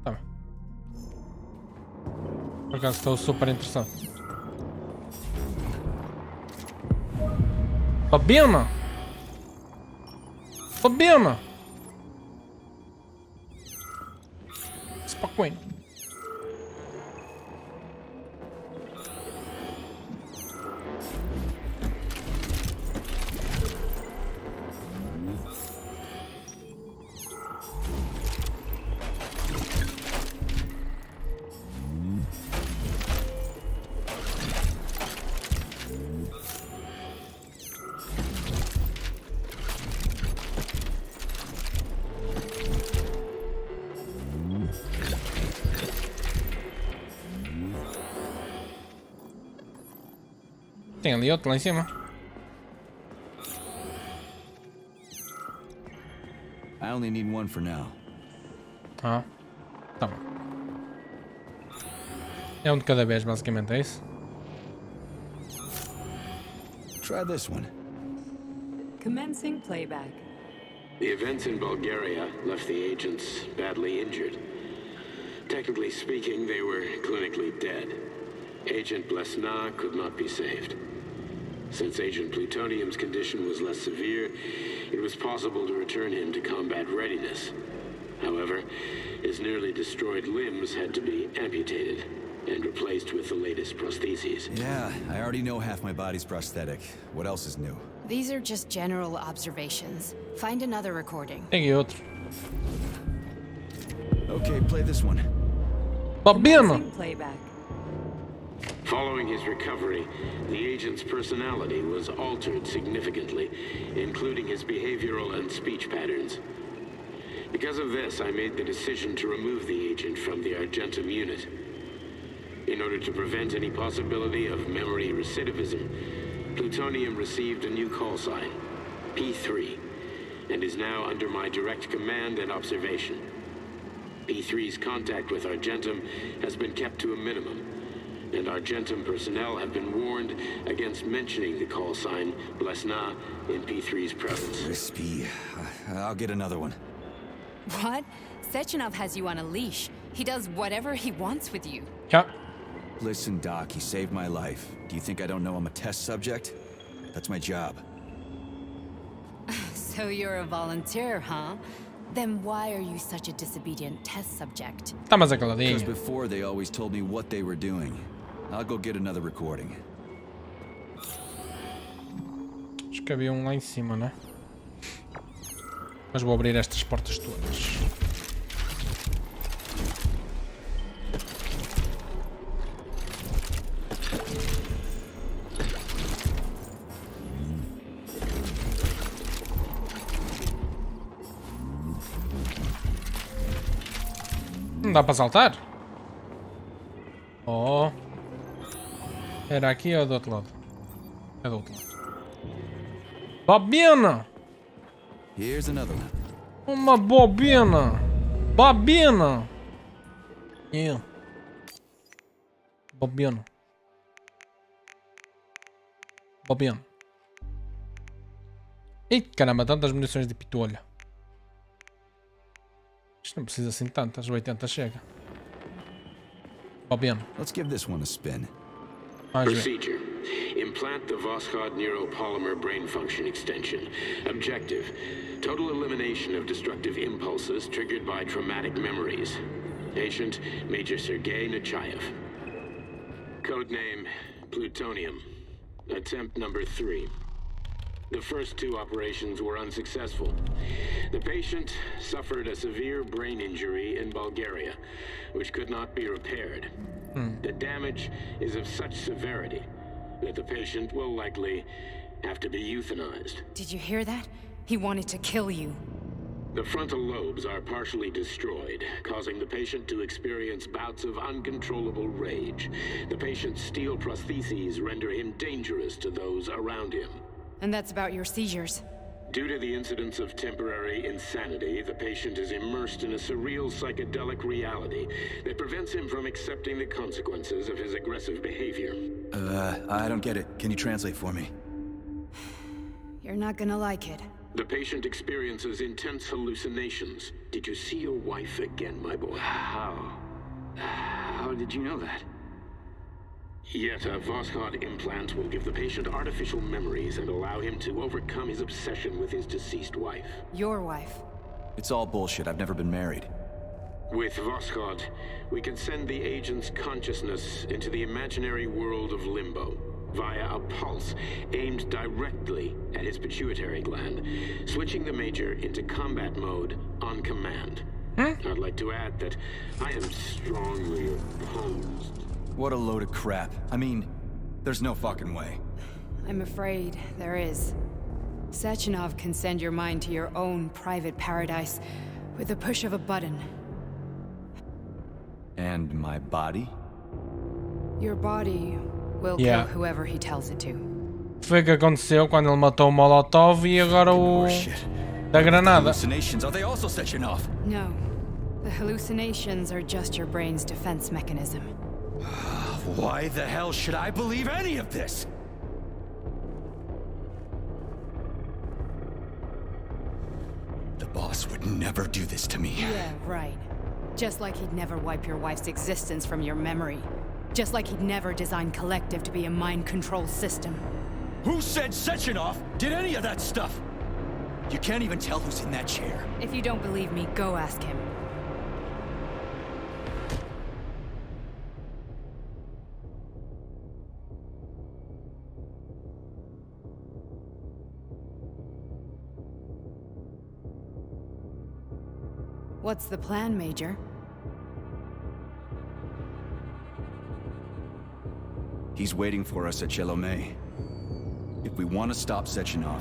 Tá bem. Por acaso estou super interessado. Побема! Побема! Спокойно. Tem ali outro lá em cima. I only need one for now. Ah, tá bom. É um de cada vez, basicamente, é isso? Try this one. Commencing playback. The events in Bulgaria left the agents badly injured. Technically speaking, they were clinically dead. Agent Blesna could not be saved. Since Agent Plutonium's condition was less severe, it was possible to return him to combat readiness. However, his nearly destroyed limbs had to be amputated and replaced with the latest prostheses. Yeah, I already know half my body's prosthetic. What else is new? These are just general observations. Find another recording. Tem outro. Okay, play this one. Побема! Playback. Following his recovery, the agent's personality was altered significantly, including his behavioral and speech patterns. Because of this, I made the decision to remove the agent from the Argentum unit. In order to prevent any possibility of memory recidivism, Plutonium received a new call sign, P3, and is now under my direct command and observation. P3's contact with Argentum has been kept to a minimum, and Argentum personnel have been warned against mentioning the call sign Blesna in P3's presence. Crispy. I'll get another one. What? Sechenov has you on a leash. He does whatever he wants with you. Ja. Listen, Doc, he saved my life. Do you think I don't know I'm a test subject? That's my job. So you're a volunteer, huh? Then why are you such a disobedient test subject? Tá mais Because caladinho. before they always told me what they were doing. I'll go get another recording. Acho que havia um lá em cima, né? Mas vou abrir estas portas todas. Não dá para saltar? Oh. Era aqui ou do outro lado? É do outro lado. Bobina! Here's another one. Uma bobina! Bobina! Yeah. Bobina. Bobina. Ih, caramba, tantas munições de pitolha. Isto não precisa assim tantas, 80 chega. Bobina. Let's give this one a spin. Procedure. Implant the Voskhod neuropolymer brain function extension. Objective. Total elimination of destructive impulses triggered by traumatic memories. Patient, Major Sergei Nechayev. Codename, Plutonium. Attempt number 3. The first 2 operations were unsuccessful. The patient suffered a severe brain injury in Bulgaria, which could not be repaired. The damage is of such severity that the patient will likely have to be euthanized. Did you hear that? He wanted to kill you. The frontal lobes are partially destroyed, causing the patient to experience bouts of uncontrollable rage. The patient's steel prostheses render him dangerous to those around him. And that's about your seizures. Due to the incidence of temporary insanity, the patient is immersed in a surreal psychedelic reality that prevents him from accepting the consequences of his aggressive behavior. I don't get it. Can you translate for me? You're not gonna like it. The patient experiences intense hallucinations. Did you see your wife again, my boy? How did you know that? Yet a Voskhod implant will give the patient artificial memories and allow him to overcome his obsession with his deceased wife. Your wife. It's all bullshit. I've never been married. With Voskhod, we can send the agent's consciousness into the imaginary world of limbo via a pulse aimed directly at his pituitary gland, switching the Major into combat mode on command. I'd like to add that I am strongly opposed. What a load of crap. I mean, there's no fucking way. I'm afraid there is. Sechenov can send your mind to your own private paradise with the push of a button. And my body? Your body will kill whoever he tells it to. Foi o que aconteceu quando ele matou o Molotov e agora o da granada. Hallucinations, are they also Sechenov? No. The hallucinations are just your brain's defense mechanism. Why the hell should I believe any of this? The boss would never do this to me. Yeah, right. Just like he'd never wipe your wife's existence from your memory. Just like he'd never design Collective to be a mind control system. Who said Sechenov did any of that stuff? You can't even tell who's in that chair. If you don't believe me, go ask him. What's the plan, Major? He's waiting for us at Chelomey. If we want to stop Sechenov,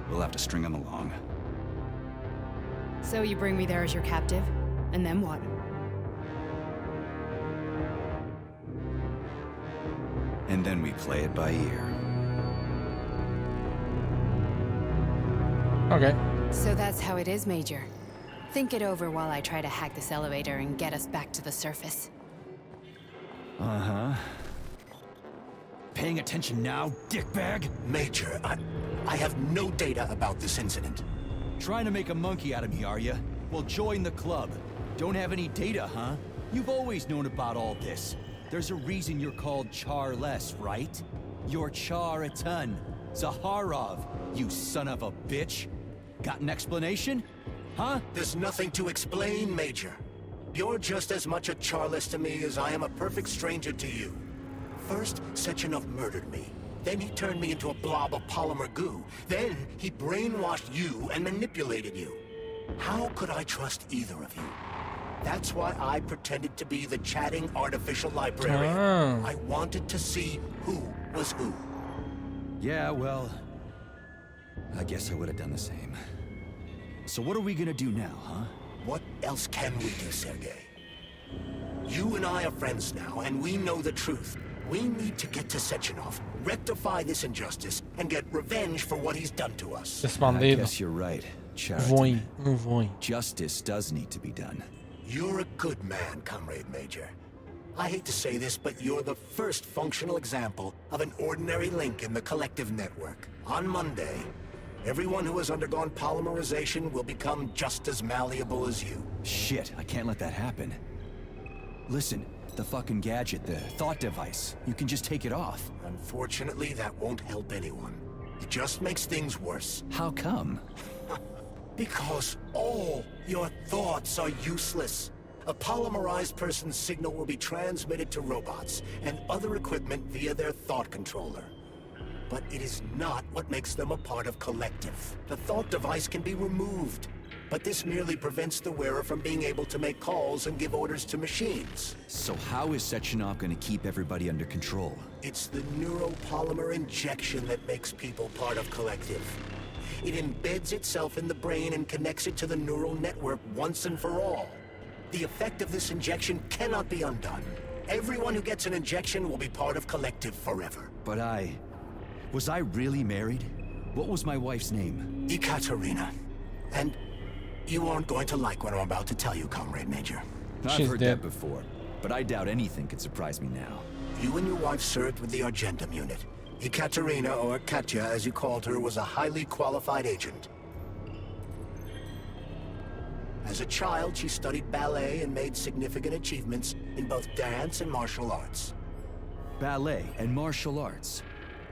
we'll have to string him along. So you bring me there as your captive? And then what? And then we play it by ear. Okay. So that's how it is, Major. Think it over while I try to hack this elevator and get us back to the surface. Uh-huh. Paying attention now, dickbag? Major, I have no data about this incident. Trying to make a monkey out of me, are you? Well, join the club. Don't have any data, huh? You've always known about all this. There's a reason you're called Charless, right? You're Char-a-ton. Zaharov, you son of a bitch. Got an explanation? Huh? There's nothing to explain, Major. You're just as much a Charless to me as I am a perfect stranger to you. First, Sechenov murdered me. Then he turned me into a blob of polymer goo. Then he brainwashed you and manipulated you. How could I trust either of you? That's why I pretended to be the chatting artificial librarian. I wanted to see who was who. Yeah, well, I guess I would have done the same. So what are we gonna do now, huh? What else can we do, Sergei? You and I are friends now, and we know the truth. We need to get to Sechenov, rectify this injustice, and get revenge for what he's done to us. I guess you're right, Chariton. Justice does need to be done. You're a good man, Comrade Major. I hate to say this, but you're the first functional example of an ordinary link in the collective network. On Monday, everyone who has undergone polymerization will become just as malleable as you. Shit, I can't let that happen. Listen, the fucking gadget, the thought device, you can just take it off. Unfortunately, that won't help anyone. It just makes things worse. How come? Because all your thoughts are useless. A polymerized person's signal will be transmitted to robots and other equipment via their thought controller. But it is not what makes them a part of Collective. The thought device can be removed, but this merely prevents the wearer from being able to make calls and give orders to machines. So how is Sechenov going to keep everybody under control? It's the neuropolymer injection that makes people part of Collective. It embeds itself in the brain and connects it to the neural network once and for all. The effect of this injection cannot be undone. Everyone who gets an injection will be part of Collective forever. But was I really married? What was my wife's name? Ekaterina. And you aren't going to like what I'm about to tell you, Comrade Major. I've heard that before, but I doubt anything could surprise me now. You and your wife served with the Argentum unit. Ekaterina, or Katya as you called her, was a highly qualified agent. As a child, she studied ballet and made significant achievements in both dance and martial arts. Ballet and martial arts?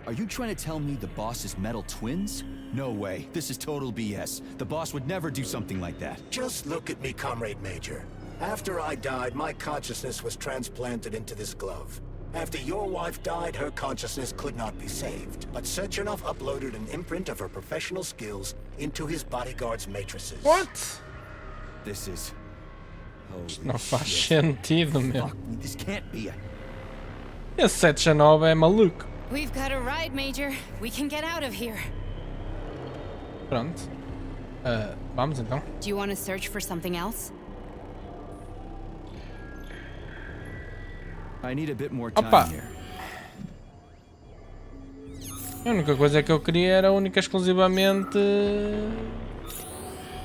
Are you trying to tell me the boss is metal twins? No way. This is total BS. The boss would never do something like that. Just look at me, Comrade Major. After I died, my consciousness was transplanted into this glove. After your wife died, her consciousness could not be saved. But Sechenov uploaded an imprint of her professional skills into his bodyguard's matrices. What? This is... Não faz sentido, meu. Fuck, this can't be a... Esse Sechenov é maluco. We've got a ride, Major. We can get out of here. Pronto. Vamos então. Do you want to search for something else? I need a bit more time here. A única coisa que eu queria era única e exclusivamente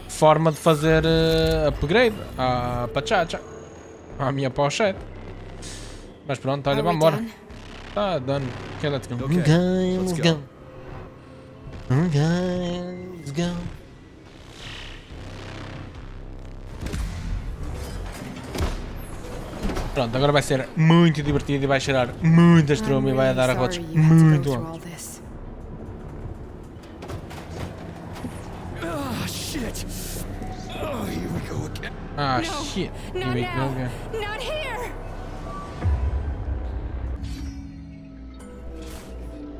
forma de fazer upgrade à pachacha, à minha pochete. Mas pronto, olha, vamos embora. Tá done. Okay, let's go. Okay, let's go. Okay, let's go. Pronto, agora vai ser muito divertido e vai cheirar muita estruma e vai dar arrotos muito altos. Ah, shit. Oh, here we go again. Ah, shit. Here we go again. Not here.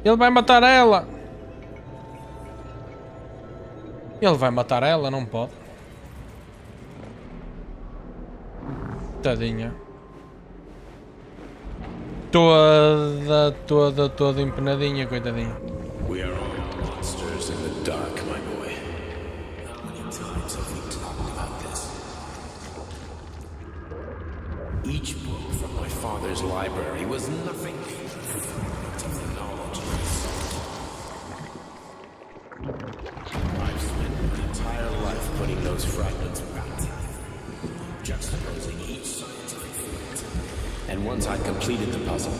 Ele vai matar ela. Ele vai matar ela, não pode. Tadinha. Toda empenadinha, coitadinha. We are all monsters in the dark, my boy. How many times have we talked about this? Each book from my father's library was nothing to the knowledge I sought. I've spent my entire life putting those fragments back together, juxtaposing each scientific fact. And once I completed the puzzle,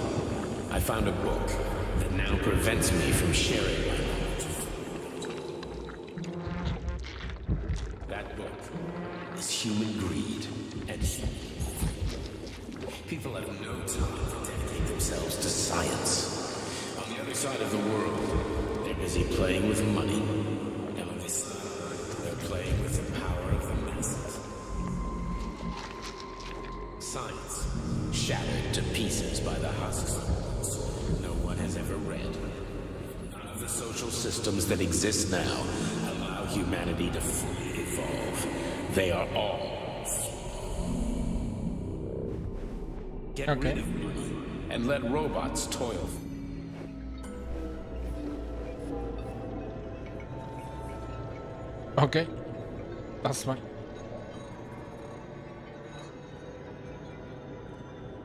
I found a book that now prevents me from sharing my knowledge. That book is human greed and people have no time to dedicate themselves to science. On the other side of the world, they're busy playing with money. And on this side, they're playing with the power of the masses. Science, shattered to pieces by the husks no one has ever read. None of the social systems that exist now allow humanity to fully evolve. prove they are all. Get rid of money and let robots toil. Ok. Está-se bem.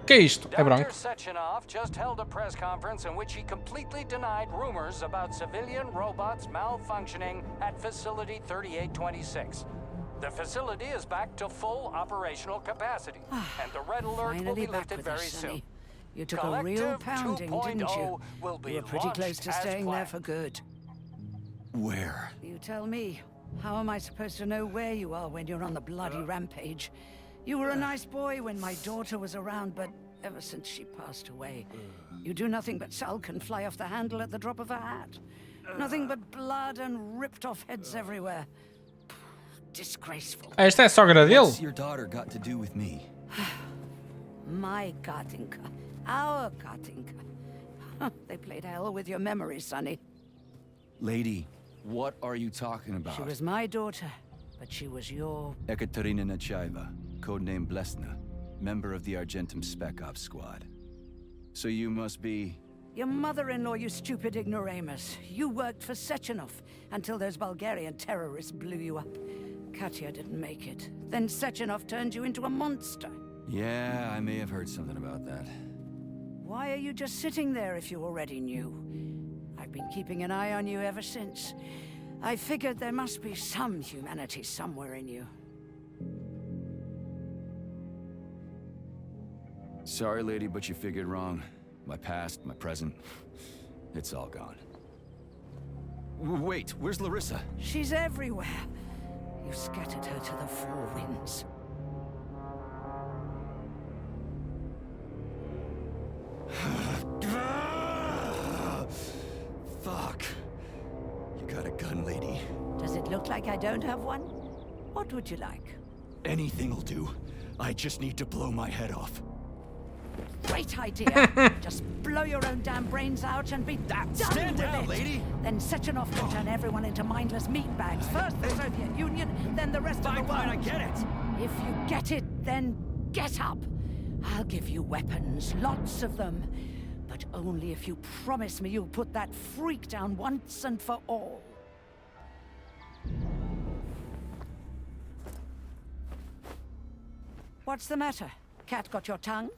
Que é isto? É branco. Dr. Sechenov just held a press conference in which he completely denied rumors about civilian robots malfunctioning at Facility 3826. The facility is back to full operational capacity, and the red alert will be lifted very soon. You took a real pounding, didn't you? You were pretty close to staying there for good. Where? You tell me. How am I supposed to know where you are when you're on the bloody rampage? You were a nice boy when my daughter was around, but ever since she passed away, you do nothing but sulk and fly off the handle at the drop of a hat. Nothing but blood and ripped off heads everywhere. Disgraceful. Esta é a sogra dele? What's your daughter got to do with me? My Katinka. Our Katinka. They played hell with your memory, Sonny. Lady, what are you talking about? She was my daughter, but she was your... Ekaterina Nechaeva, codename Blesna, member of the Argentum Spec Ops squad. So you must be... Your mother-in-law, you stupid ignoramus. You worked for Sechenov until those Bulgarian terrorists blew you up. Katya didn't make it. Then Sechenov turned you into a monster. Yeah, I may have heard something about that. Why are you just sitting there if you already knew? I've been keeping an eye on you ever since. I figured there must be some humanity somewhere in you. Sorry, lady, but you figured wrong. My past, my present, it's all gone. Wait, where's Larissa? She's everywhere. You scattered her to the four winds. Fuck. You got a gun, lady. Does it look like I don't have one? What would you like? Anything'll do. I just need to blow my head off. Great idea. Just blow your own damn brains out and be done Stand with down, it. lady. Then Sechenov will turn everyone into mindless meatbags. First the Soviet Union, then the rest of the world. Fine, I get it. If you get it, then get up. I'll give you weapons, lots of them. But only if you promise me you'll put that freak down once and for all. What's the matter? Cat got your tongue?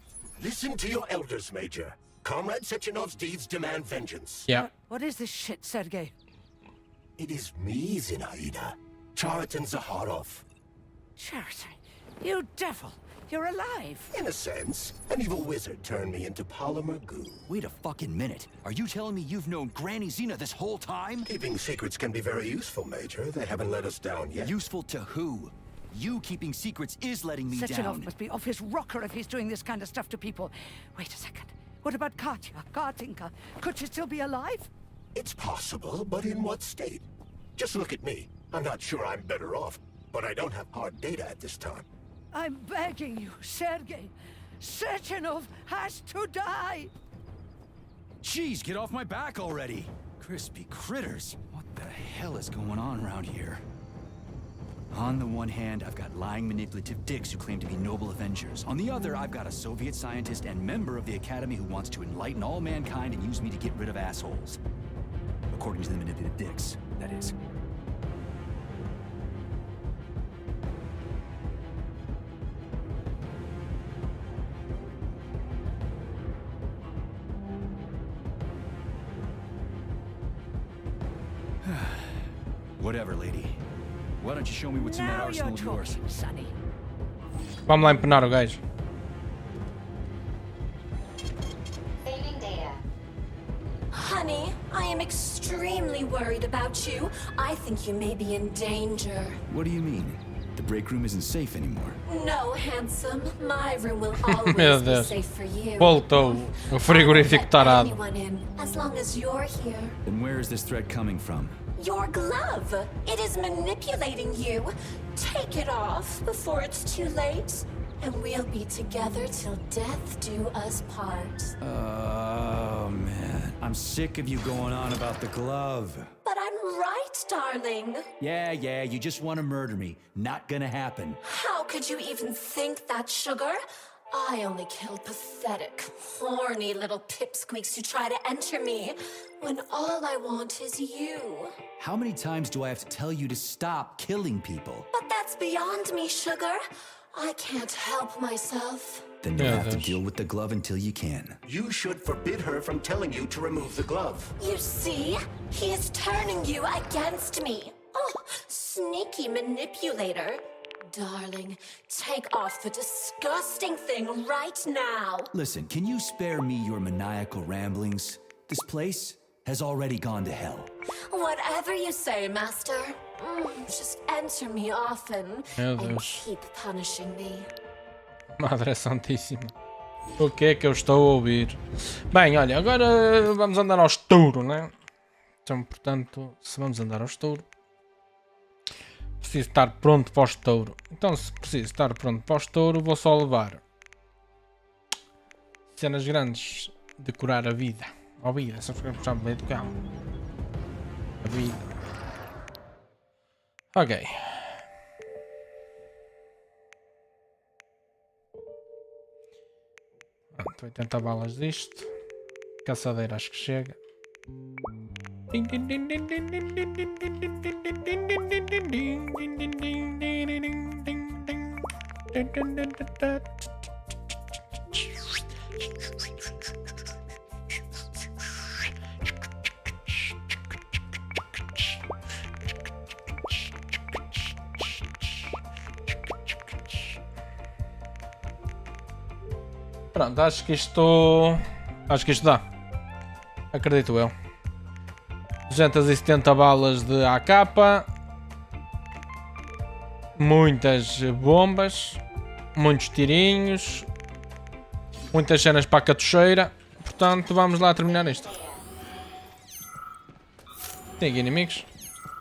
Listen to your elders, Major. Comrade Sechenov's deeds demand vengeance. Yeah. What is this shit, Sergei? It is me, Zinaida. Chariton Zaharov. Chariton? You devil! You're alive! In a sense, an evil wizard turned me into polymer goo. Wait a fucking minute. Are you telling me you've known Granny Zena this whole time? Keeping secrets can be very useful, Major. They haven't let us down yet. Useful to who? You keeping secrets is letting me Sechenov down. must be off his rocker if he's doing this kind of stuff to people. Wait a second. What about Katya, Katinka? Could she still be alive? It's possible, but in what state? Just look at me. I'm not sure I'm better off, but I don't have hard data at this time. I'm begging you, Sergei. Sechenov has to die! Jeez, get off my back already! Crispy critters. What the hell is going on around here? On the one hand, I've got lying, manipulative dicks who claim to be noble avengers. On the other, I've got a Soviet scientist and member of the Academy who wants to enlighten all mankind and use me to get rid of assholes. According to the manipulative dicks, that is. Whatever, lady. Why don't you show me what's in that Now arsenal you're of yours? talking, Sonny. Vamos lá empenar o gajo. Saving data. Honey, I am extremely worried about you. I think you may be in danger. What do you mean? The break room isn't safe anymore. No, handsome. My room will always Meu be Deus. safe for you. Voltou o frigorífico tarado. Anyone in, as long as you're here. Then where is this threat coming from? Your glove. It is manipulating you. Take it off before it's too late, and we'll be together till death do us part. Oh, man. I'm sick of you going on about the glove. But I'm right, darling? Yeah, you just want to murder me. Not gonna happen. How could you even think that, sugar? I only kill pathetic, horny little pipsqueaks who try to enter me, when all I want is you. How many times do I have to tell you to stop killing people? But that's beyond me, sugar. I can't help myself. Then you'll have to deal with the glove until you can. You should forbid her from telling you to remove the glove. You see? He is turning you against me. Oh, sneaky manipulator. Darling, take off the disgusting thing right now. Listen, can you spare me your maniacal ramblings? This place has already gone to hell. Whatever you say, Master. Just enter me often and keep punishing me. Madre Santíssima. O que é que eu estou a ouvir? Bem, olha, agora vamos andar ao estouro, né? Então, portanto, se vamos andar ao estouro, preciso estar pronto para o estouro. Então, se preciso estar pronto para o estouro, vou só levar cenas grandes de curar a vida. A vida, só para puxar bem do carro. A vida. Ok. Pronto, 80 balas disto. Caçadeira acho que chega. Pronto, acho que isto dá. Acredito eu. 270 balas de AK. Muitas bombas. Muitos tirinhos. Muitas cenas para a catocheira. Portanto, vamos lá terminar isto. Tem aqui inimigos?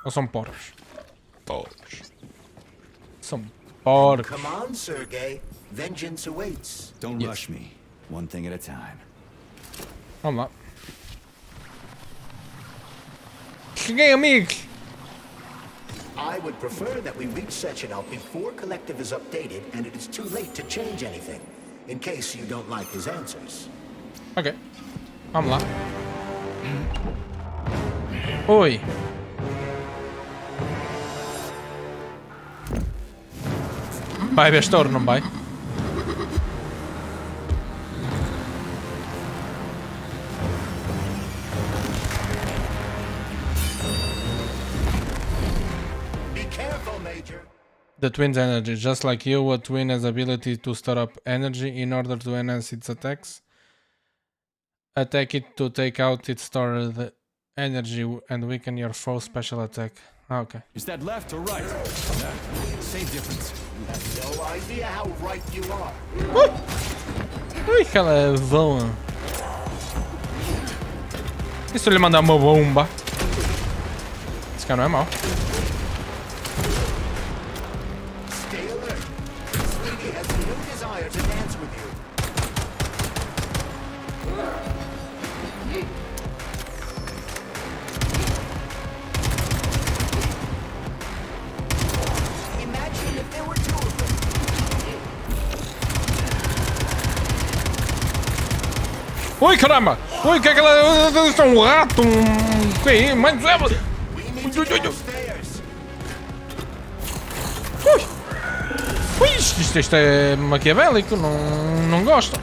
Ou são porcos? Porcos. São porcos. Come on, Sergei. Vengeance awaits. Don't rush me. One thing at a time. Vamos lá. Cheguei, amigos! I would prefer that we reach Sechenov before Collective is updated and it is too late to change anything, in case you don't like his answers. Ok. Vamos lá. Oi. Vai haver estouro, não vai? The Twin's energy. Just like you, a Twin has ability to store up energy in order to enhance its attacks. Attack it to take out its stored energy and weaken your foe's special attack. Ah, okay. Is that left or right? Same difference. You have no idea how right you are. Ui, que ela voa. E se eu lhe mandar uma bomba? Esse cara não é mau. Oi, caramba! Oi, que é aquela... Isso é um rato! O que é isso? Mãe do céu! Ui! Ui! Isto é maquiavélico, não gosto.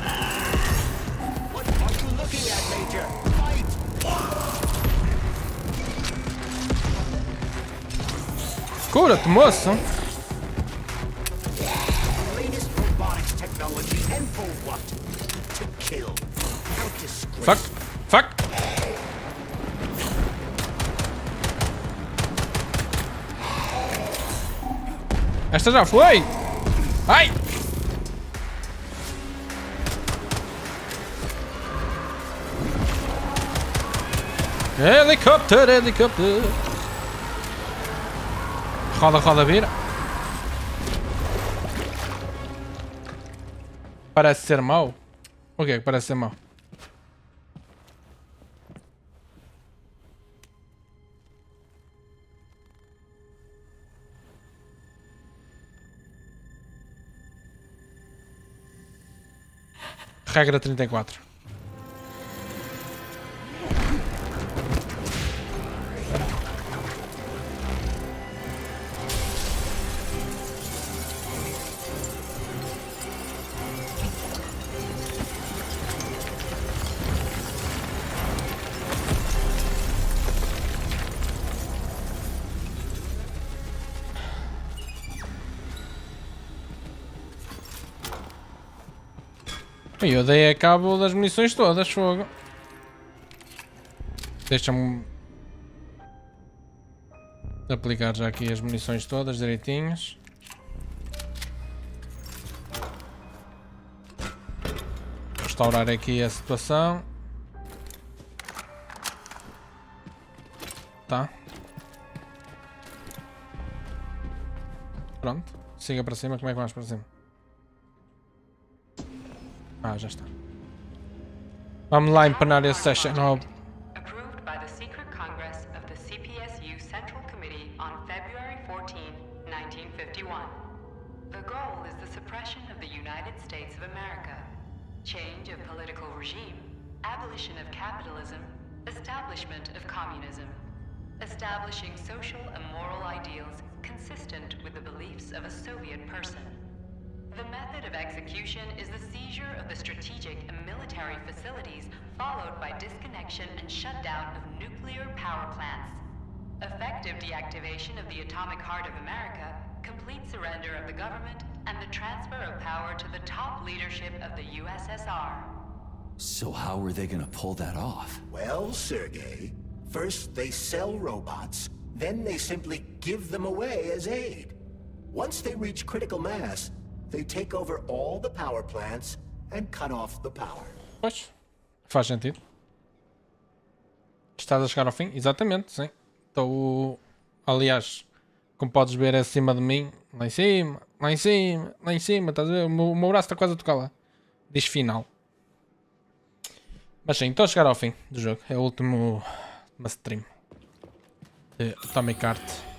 Cura-te, moço! Fuck! Fuck! Esta já foi! Ai! Helicóptero, helicóptero! Roda, roda, vira! Parece ser mau. O que é que parece ser mau? regra 34. Eu dei a cabo das munições todas, fogo. Deixa-me aplicar já aqui as munições todas direitinhas. Restaurar aqui a situação. Tá. Pronto. Siga para cima. Como é que vamos para cima? Ah, já está. Vamos lá empanar esse session hub. Approved by the Secret Congress of the CPSU Central Committee on February 14, 1951. The goal is the suppression of the United States of America, change of political regime, abolition of capitalism, establishment of communism, establishing social and moral ideals consistent with the beliefs of a Soviet person. The method of execution is the seizure of the strategic and military facilities, followed by disconnection and shutdown of nuclear power plants. Effective deactivation of the atomic heart of America, complete surrender of the government, and the transfer of power to the top leadership of the USSR. So how are they gonna pull that off? Well, Sergei, first they sell robots, then they simply give them away as aid. Once they reach critical mass, they take over all the power plants and cut off the power. Pois, faz sentido. Estás a chegar ao fim? Exatamente, sim. Estou, aliás, como podes ver, é acima de mim. Lá em cima, lá em cima, lá em cima. Estás a ver? O meu braço está quase a tocar lá. Diz final. Mas sim, estou a chegar ao fim do jogo. É o último stream de Atomic Heart.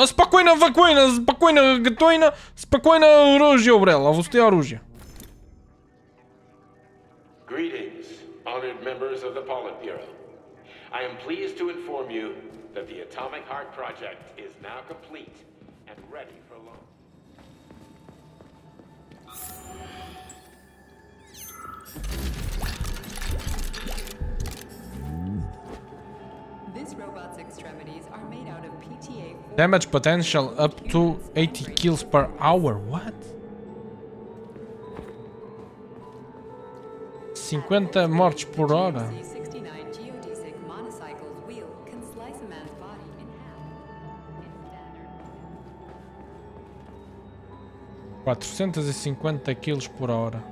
Spokojna wakujna, spokojna gotojna, spokojna orужие, Brella. Você orужие. Greetings, honored members of the Politburo. I am pleased to inform you that the Atomic Heart Project is now complete and ready for launch. This robot's extremities are made out of PTA. Damage potential up to 80 kills per hour. What? 50 mortes por hora. 69 geodesic monocycles wheel can slice a man's body in half. It's standard. 450 kills por hora.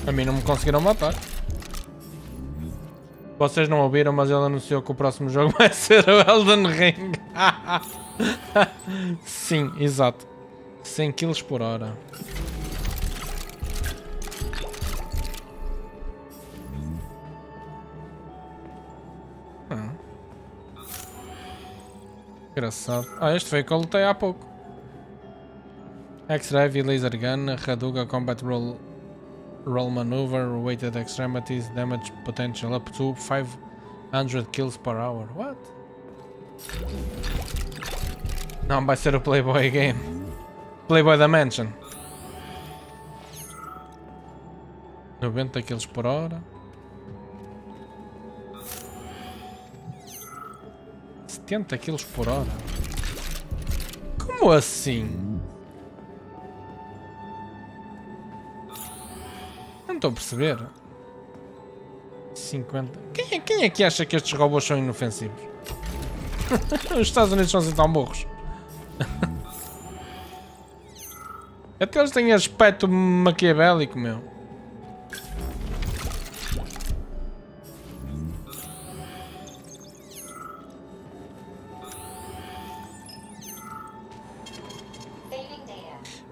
A mim não me conseguiram matar. Vocês não ouviram, mas ele anunciou que o próximo jogo vai ser o Elden Ring. Sim, exato. 100 kg por hora. Engraçado. Este foi que eu lutei há pouco. Extra Heavy Laser Gun, Raduga Combat Roll Maneuver, Weighted Extremities, Damage Potential up to 500 kills per hour. What? Não, vai ser o Playboy Game. Playboy da Mansion. 90 kills por hora. 70 kills por hora. Como assim? Não estou a perceber. 50. Quem é que acha que estes robôs são inofensivos? Os Estados Unidos são assim tão burros. Até eles têm aspecto maquiavélico, meu.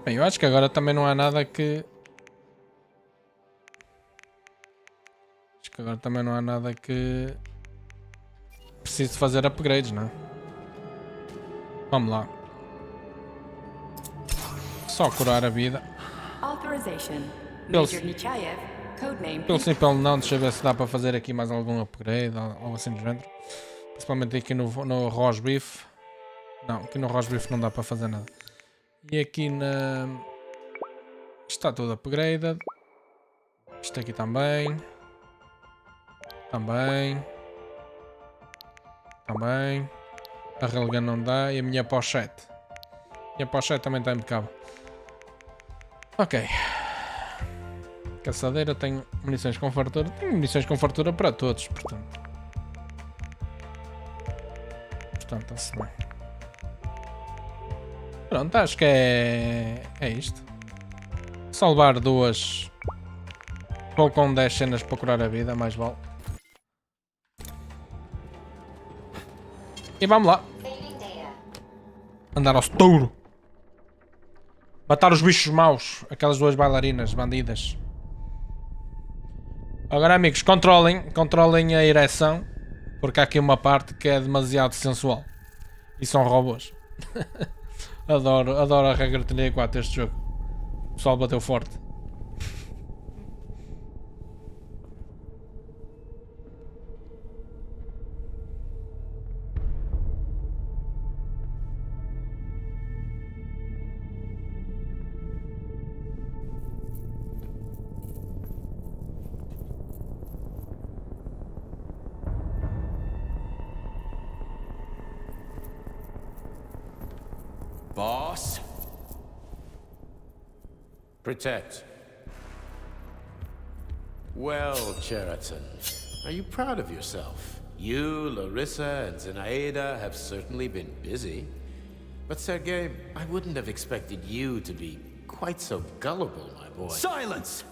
Bem, eu acho que agora também não há nada que... Acho que agora também não há nada que... Preciso fazer upgrades, não é? Vamos lá. Só curar a vida. Authorization. Pelo Major Nechayev, codename. pelo sim, pelo não, deixa eu ver se dá para fazer aqui mais algum upgrade ou algo assim do género. Principalmente aqui no roast beef. Não, aqui no roast beef não dá para fazer nada. E aqui na... Está tudo upgraded. Isto aqui também. Também. A railgun não dá. E a minha pochete. E a pochete também está impecável. Ok. Caçadeira, tenho munições com fartura. Tenho munições com fartura para todos, portanto. Está-se bem. Pronto, acho que é isto. Só levar duas. Vou com 10 cenas para curar a vida, mais vale. E vamos lá. Andar ao estouro. Matar os bichos maus. Aquelas duas bailarinas bandidas. Agora, amigos, controlem a ereção. Porque há aqui uma parte que é demasiado sensual. E são robôs. Adoro a regra 34 deste jogo. O pessoal bateu forte. Boss? Protect. Well, Cheriton, are you proud of yourself? You, Larissa, and Zenaida have certainly been busy. But Sergei, I wouldn't have expected you to be quite so gullible, my boy. Silence!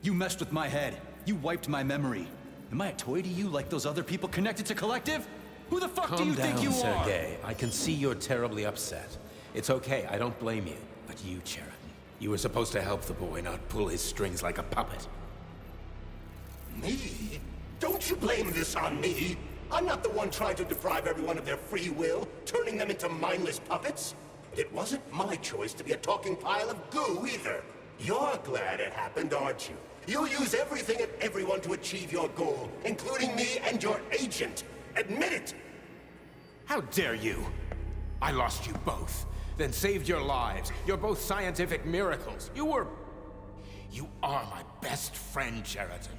You messed with my head. You wiped my memory. Am I a toy to you like those other people connected to Collective? Who the fuck do you think you are? Calm down, Sergei. I can see you're terribly upset. It's okay, I don't blame you. But you, Cheriton, you were supposed to help the boy, not pull his strings like a puppet. Me? Don't you blame this on me? I'm not the one trying to deprive everyone of their free will, turning them into mindless puppets. It wasn't my choice to be a talking pile of goo either. You're glad it happened, aren't you? You'll use everything and everyone to achieve your goal, including me and your agent. Admit it! How dare you? I lost you both, then saved your lives. You're both scientific miracles. You are my best friend, Cheriton.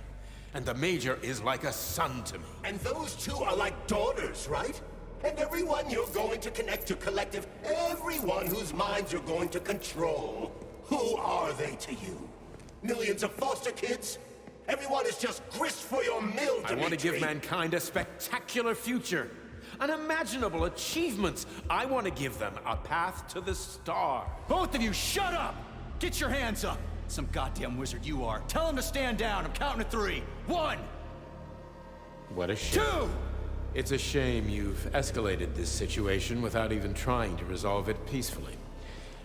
And the Major is like a son to me. And those two are like daughters, right? And everyone you're going to connect to Collective, everyone whose minds you're going to control. Who are they to you? Millions of foster kids? Everyone is just grist for your mill, Dimitri. I want to give mankind a spectacular future. Unimaginable achievements. I want to give them a path to the star. Both of you, shut up! Get your hands up! Some goddamn wizard you are. Tell him to stand down. I'm counting to 3. 1! What a shame. 2! It's a shame you've escalated this situation without even trying to resolve it peacefully.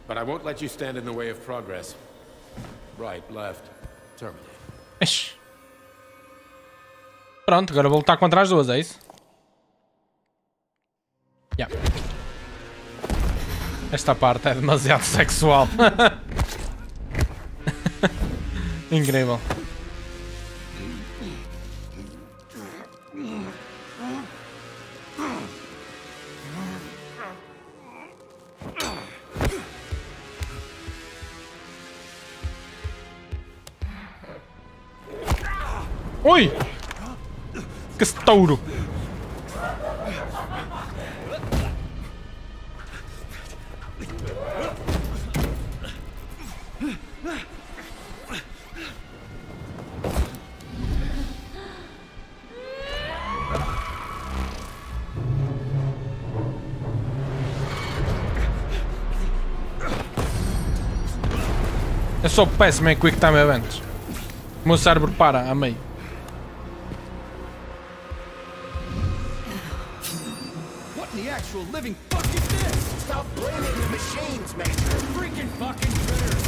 But I won't let you stand in the way of progress. Right, left, terminate. Ixi. Pronto, agora vou lutar contra as duas, é isso? Yeah. Esta parte é demasiado sexual. Incrível. Oi! Que estouro! Eu sou péssimo em Quick Time Events. O meu cérebro para a meio. What in the actual living fuck is this? Stop blaming the machines, Major. Freaking fucking critters!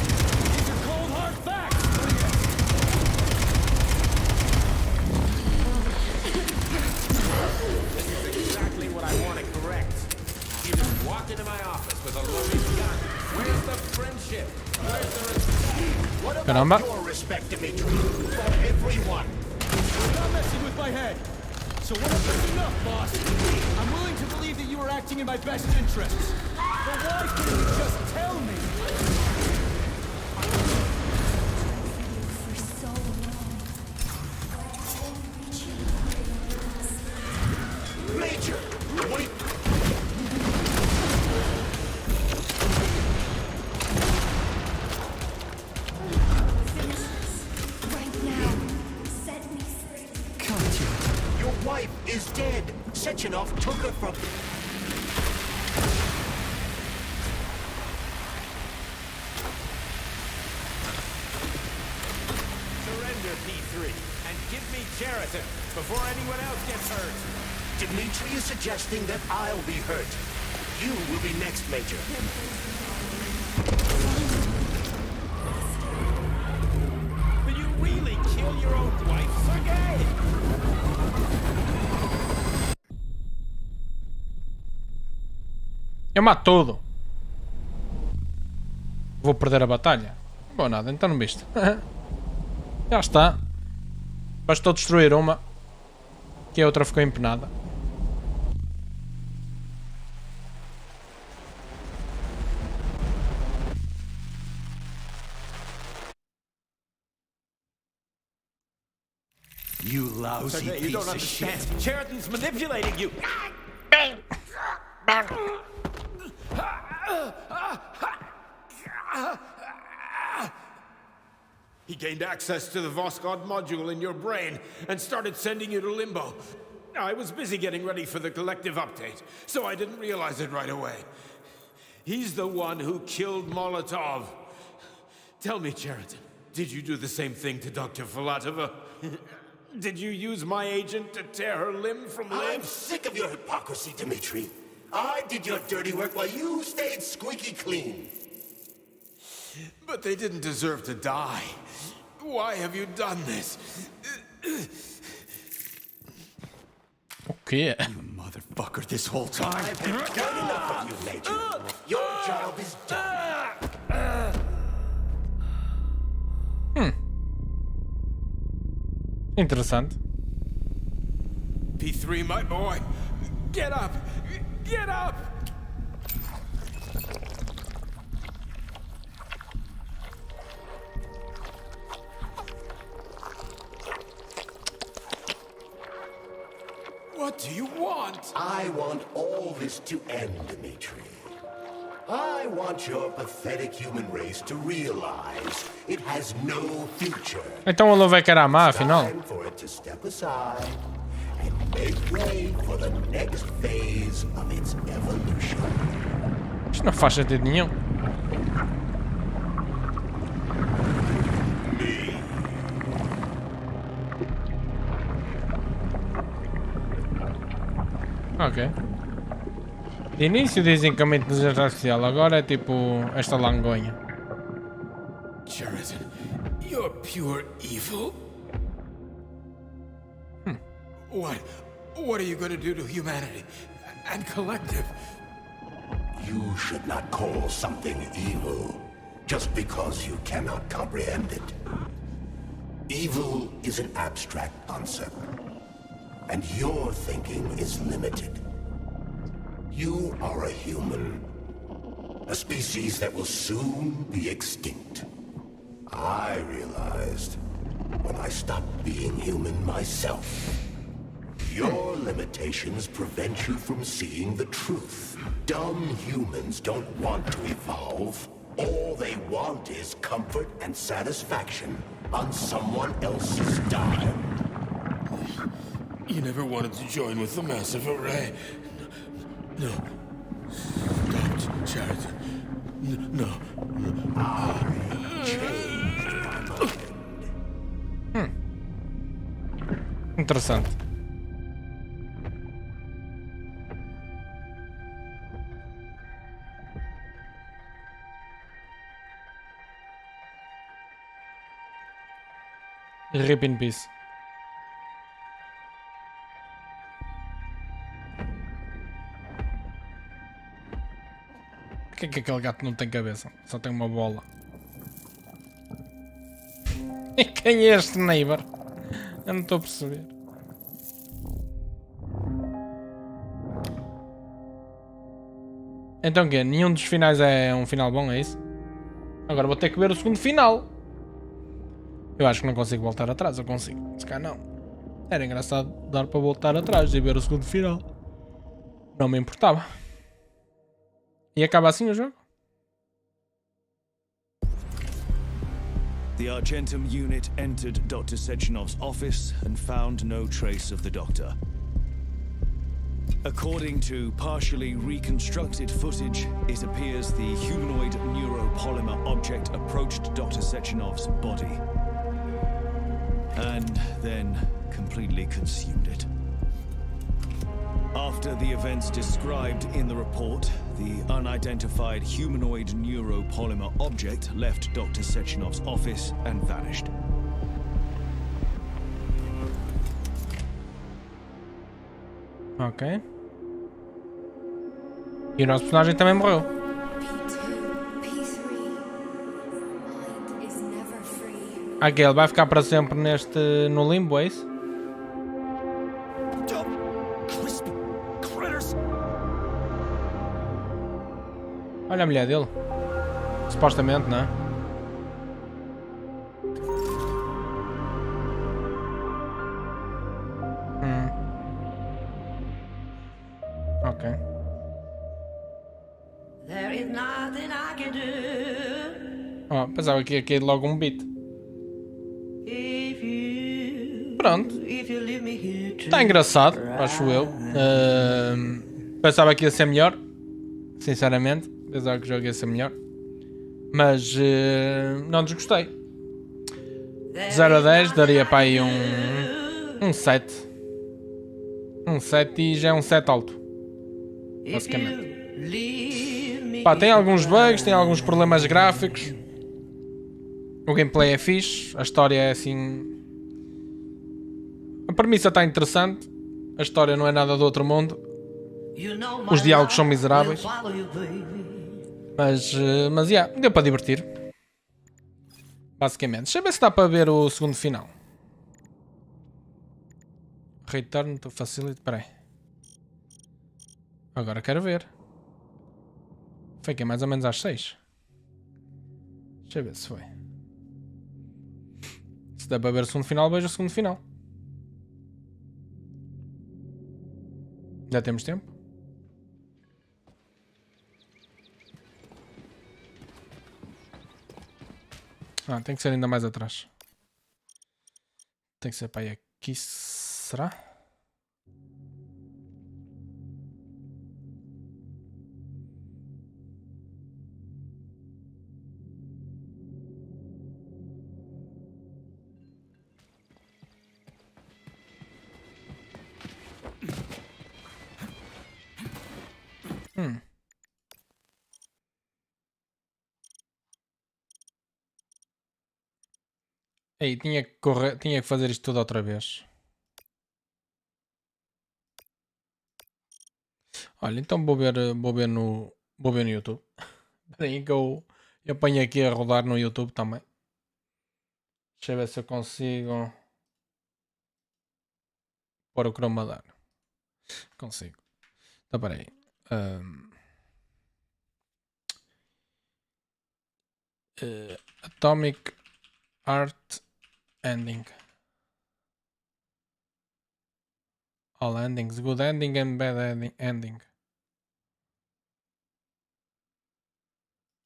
These are cold hard facts! This is exactly what I want to correct. You just walked into my office with a loaded gun. Where's the friendship? Caramba. Your respect, Dimitri, for everyone. You're not messing with my head. So when is enough, boss? I'm willing to believe that you are acting in my best interests. But why couldn't you just tell me? Major, wait. Right now. Set me free. Your wife is dead. Sechenov took her from... Surrender, P3, and give me Cheriton before anyone else gets hurt. Dimitri is suggesting that I'll be hurt. You will be next, Major. Will you really kill your own wife, Sergei? Eu mato tudo. Vou perder a batalha. Bom, nada, então não viste. Já está. Bastou destruir uma. Que a outra ficou empenada. You lousy Sergei, you don't understand. Cheriton's manipulating you. He gained access to the Voskhod module in your brain and started sending you to limbo. I was busy getting ready for the collective update, so I didn't realize it right away. He's the one who killed Molotov. Tell me, Cheriton, did you do the same thing to Dr. Filatova? Did you use my agent to tear her limb from limb? I'm sick of your hypocrisy, Dimitri. I did your dirty work while you stayed squeaky clean. But they didn't deserve to die. Why have you done this? Okay. You motherfucker this whole time. I've had done enough of you, Major. Your job is done. Interessante. P3, my boy. Get up! Get up! What do you want? I want all this to end, Dimitri. I want your pathetic human race to realize it has no future. Então ele vai querer a má, afinal. Time for it to step aside and make way for the next phase of its evolution. Isto não faz sentido nenhum. Ok. De início dizem que é uma inteligência artificial, agora é tipo esta langonha. Cheriton, you're pure evil? What are you going to do to humanity and collective? You should not call something evil just because you cannot comprehend it. Evil is an abstract concept, and your thinking is limited. You are a human, a species that will soon be extinct. I realized when I stopped being human myself. Your limitations prevent you from seeing the truth. Dumb humans don't want to evolve. All they want is comfort and satisfaction on someone else's dime. You never wanted to join with the massive array. No. Don't, Cheriton. No. I changed my mind. Interessante. Rip in peace. Por que é que aquele gato não tem cabeça? Só tem uma bola. Quem é este neighbor? Eu não estou a perceber. Então o quê? Nenhum dos finais é um final bom, é isso? Agora vou ter que ver o segundo final. Eu acho que não consigo voltar atrás, eu consigo. Se calhar não. Era engraçado dar para voltar atrás e ver o segundo final. Não me importava. E acaba assim o jogo? The Argentum unit entered Dr. Sechenov's office and found no trace of the doctor. According to partially reconstructed footage, it appears the humanoid neuropolymer object approached Dr. Sechenov's body and then completely consumed it. After the events described in the report, the unidentified humanoid neuropolymer object left Dr. Sechenov's office and vanished. Ok. E o nosso personagem também morreu. Aqui ele vai ficar para sempre no limbo, é isso? Olha a mulher dele. Supostamente, não é? Ok. Oh, pensava que ia cair logo um beat. Pronto. Está engraçado, acho eu. Pensava que ia ser melhor. Sinceramente. Pensava que o jogo ia ser melhor. Mas não desgostei. De 0 a 10 daria para aí um 7. Um 7 e já é um 7 alto. Basicamente. Pá, tem alguns bugs, tem alguns problemas gráficos. O gameplay é fixe. A história é assim... A premissa está interessante. A história não é nada do outro mundo. Os diálogos são miseráveis. Mas yeah, deu para divertir. Basicamente. Deixa eu ver se dá para ver o segundo final. Return to facility. Espera aí. Agora quero ver. Foi que é mais ou menos às 6. Deixa eu ver se foi. Se dá para ver o segundo final, vejo o segundo final. Já temos tempo? Ah, tem que ser ainda mais atrás. Tem que ser para aí aqui, será? Ei, tinha que correr, tinha que fazer isto tudo outra vez. Olha, então vou ver no YouTube. Espera aí que eu apanho aqui a rodar no YouTube também. Deixa eu ver se eu consigo pôr o chroma a dar. Consigo. Então, espera aí. Atomic Art Ending. All endings. Good ending and bad ending.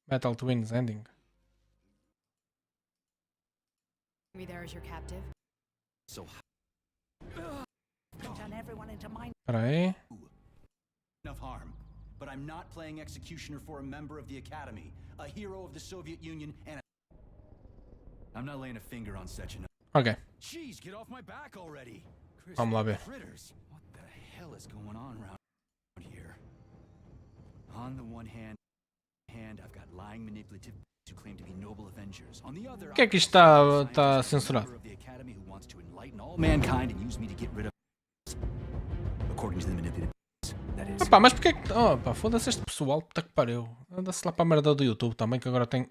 Metal Twins ending. Me there as your captive. So Espera aí. enough harm. But I'm not playing executioner for a member of the Academy, a hero of the Soviet Union, and I'm not laying a finger on Sechenov. Ok. Jeez, get off my back already. Vamos lá ver. Critters. What the hell is going on around here? On the one hand, I've got lying manipulative who claim to be noble avengers. On the other, O que é que isto está censurado? of the Academy who wants to enlighten all mankind and use me to get rid of according to the manipulative. That is. Pá, mas porquê que... Oh, pá, foda-se este pessoal, puta que pariu. Anda-se lá para a merda do YouTube também, que agora tem...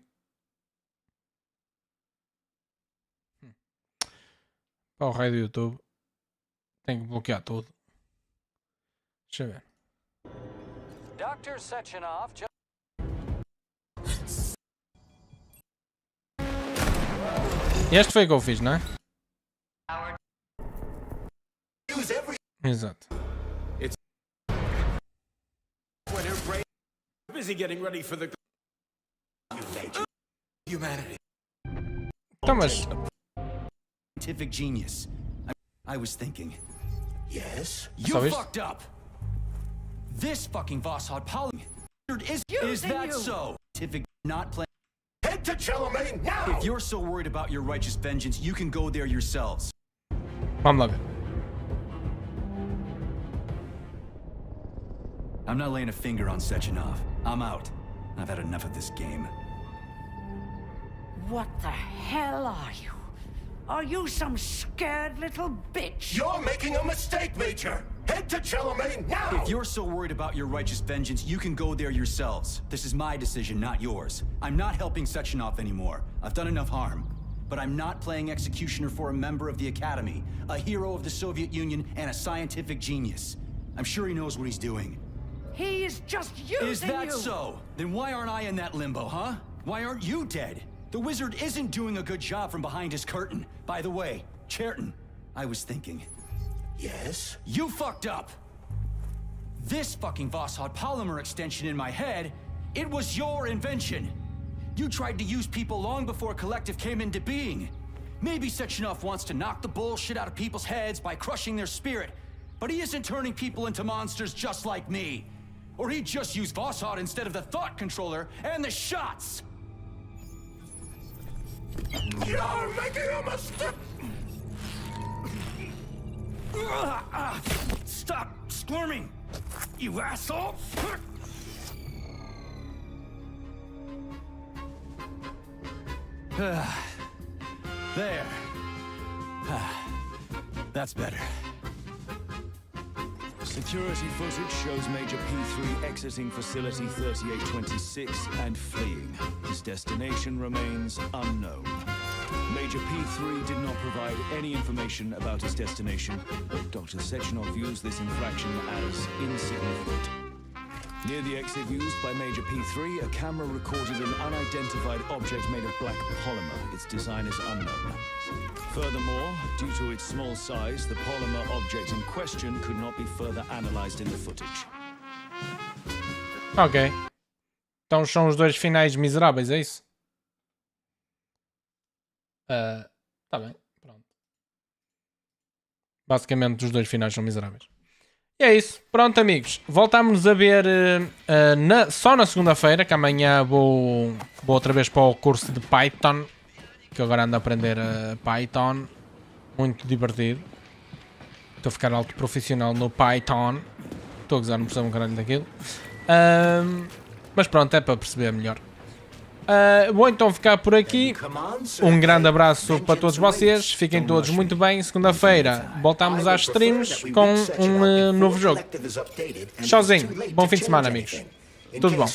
Para o rei do YouTube. Tenho que bloquear tudo. Deixa eu ver. Dr. Sechenov just... Este foi o que eu fiz, não é? Exato. Busy getting ready for the humanity. Então, mas... Scientific genius. I was thinking. Yes? You fucked up! This fucking Vosshod Poly is that so? Scientific not playing. Head to Charlemagne now! If you're so worried about your righteous vengeance, you can go there yourselves. Vamos lá ver. I'm not laying a finger on Sechenov. I'm out. I've had enough of this game. What the hell are you? Are you some scared little bitch? You're making a mistake, Major! Head to Charlemagne now! If you're so worried about your righteous vengeance, you can go there yourselves. This is my decision, not yours. I'm not helping Sechenov anymore. I've done enough harm. But I'm not playing executioner for a member of the Academy, a hero of the Soviet Union, and a scientific genius. I'm sure he knows what he's doing. He is just using you! Is that so? Then why aren't I in that limbo, huh? Why aren't you dead? The wizard isn't doing a good job from behind his curtain. By the way, Cherton, I was thinking. Yes? You fucked up! This fucking Vosshod polymer extension in my head, it was your invention! You tried to use people long before Collective came into being. Maybe Sechenov wants to knock the bullshit out of people's heads by crushing their spirit, but he isn't turning people into monsters just like me. Or he'd just use Vosshod instead of the thought controller and the shots! You're making a mistake! Stop squirming, you asshole! There. That's better. Security footage shows Major P3 exiting facility 3826 and fleeing. His destination remains unknown. Major P3 did not provide any information about his destination, but Dr. Sechenov views this infraction as insignificant. Near the exit used by Major P3, a camera recorded an unidentified object made of black polymer. Its design is unknown. Furthermore, due to its small size, the polymer object in question could not be further analyzed in the footage. Ok. Então são os dois finais miseráveis, é isso? Tá bem, pronto. Basicamente os dois finais são miseráveis. E é isso. Pronto, amigos. Voltámos a ver só na segunda-feira, que amanhã vou outra vez para o curso de Python. Que agora ando a aprender Python. Muito divertido. Estou a ficar alto profissional no Python. Estou a gozar, não percebo um caralho daquilo. Mas pronto, é para perceber melhor. Vou então ficar por aqui. Um grande abraço para todos vocês. Fiquem todos muito bem. Segunda-feira voltamos às streams com um novo jogo. Tchauzinho. Bom fim de semana, amigos. Tudo bom.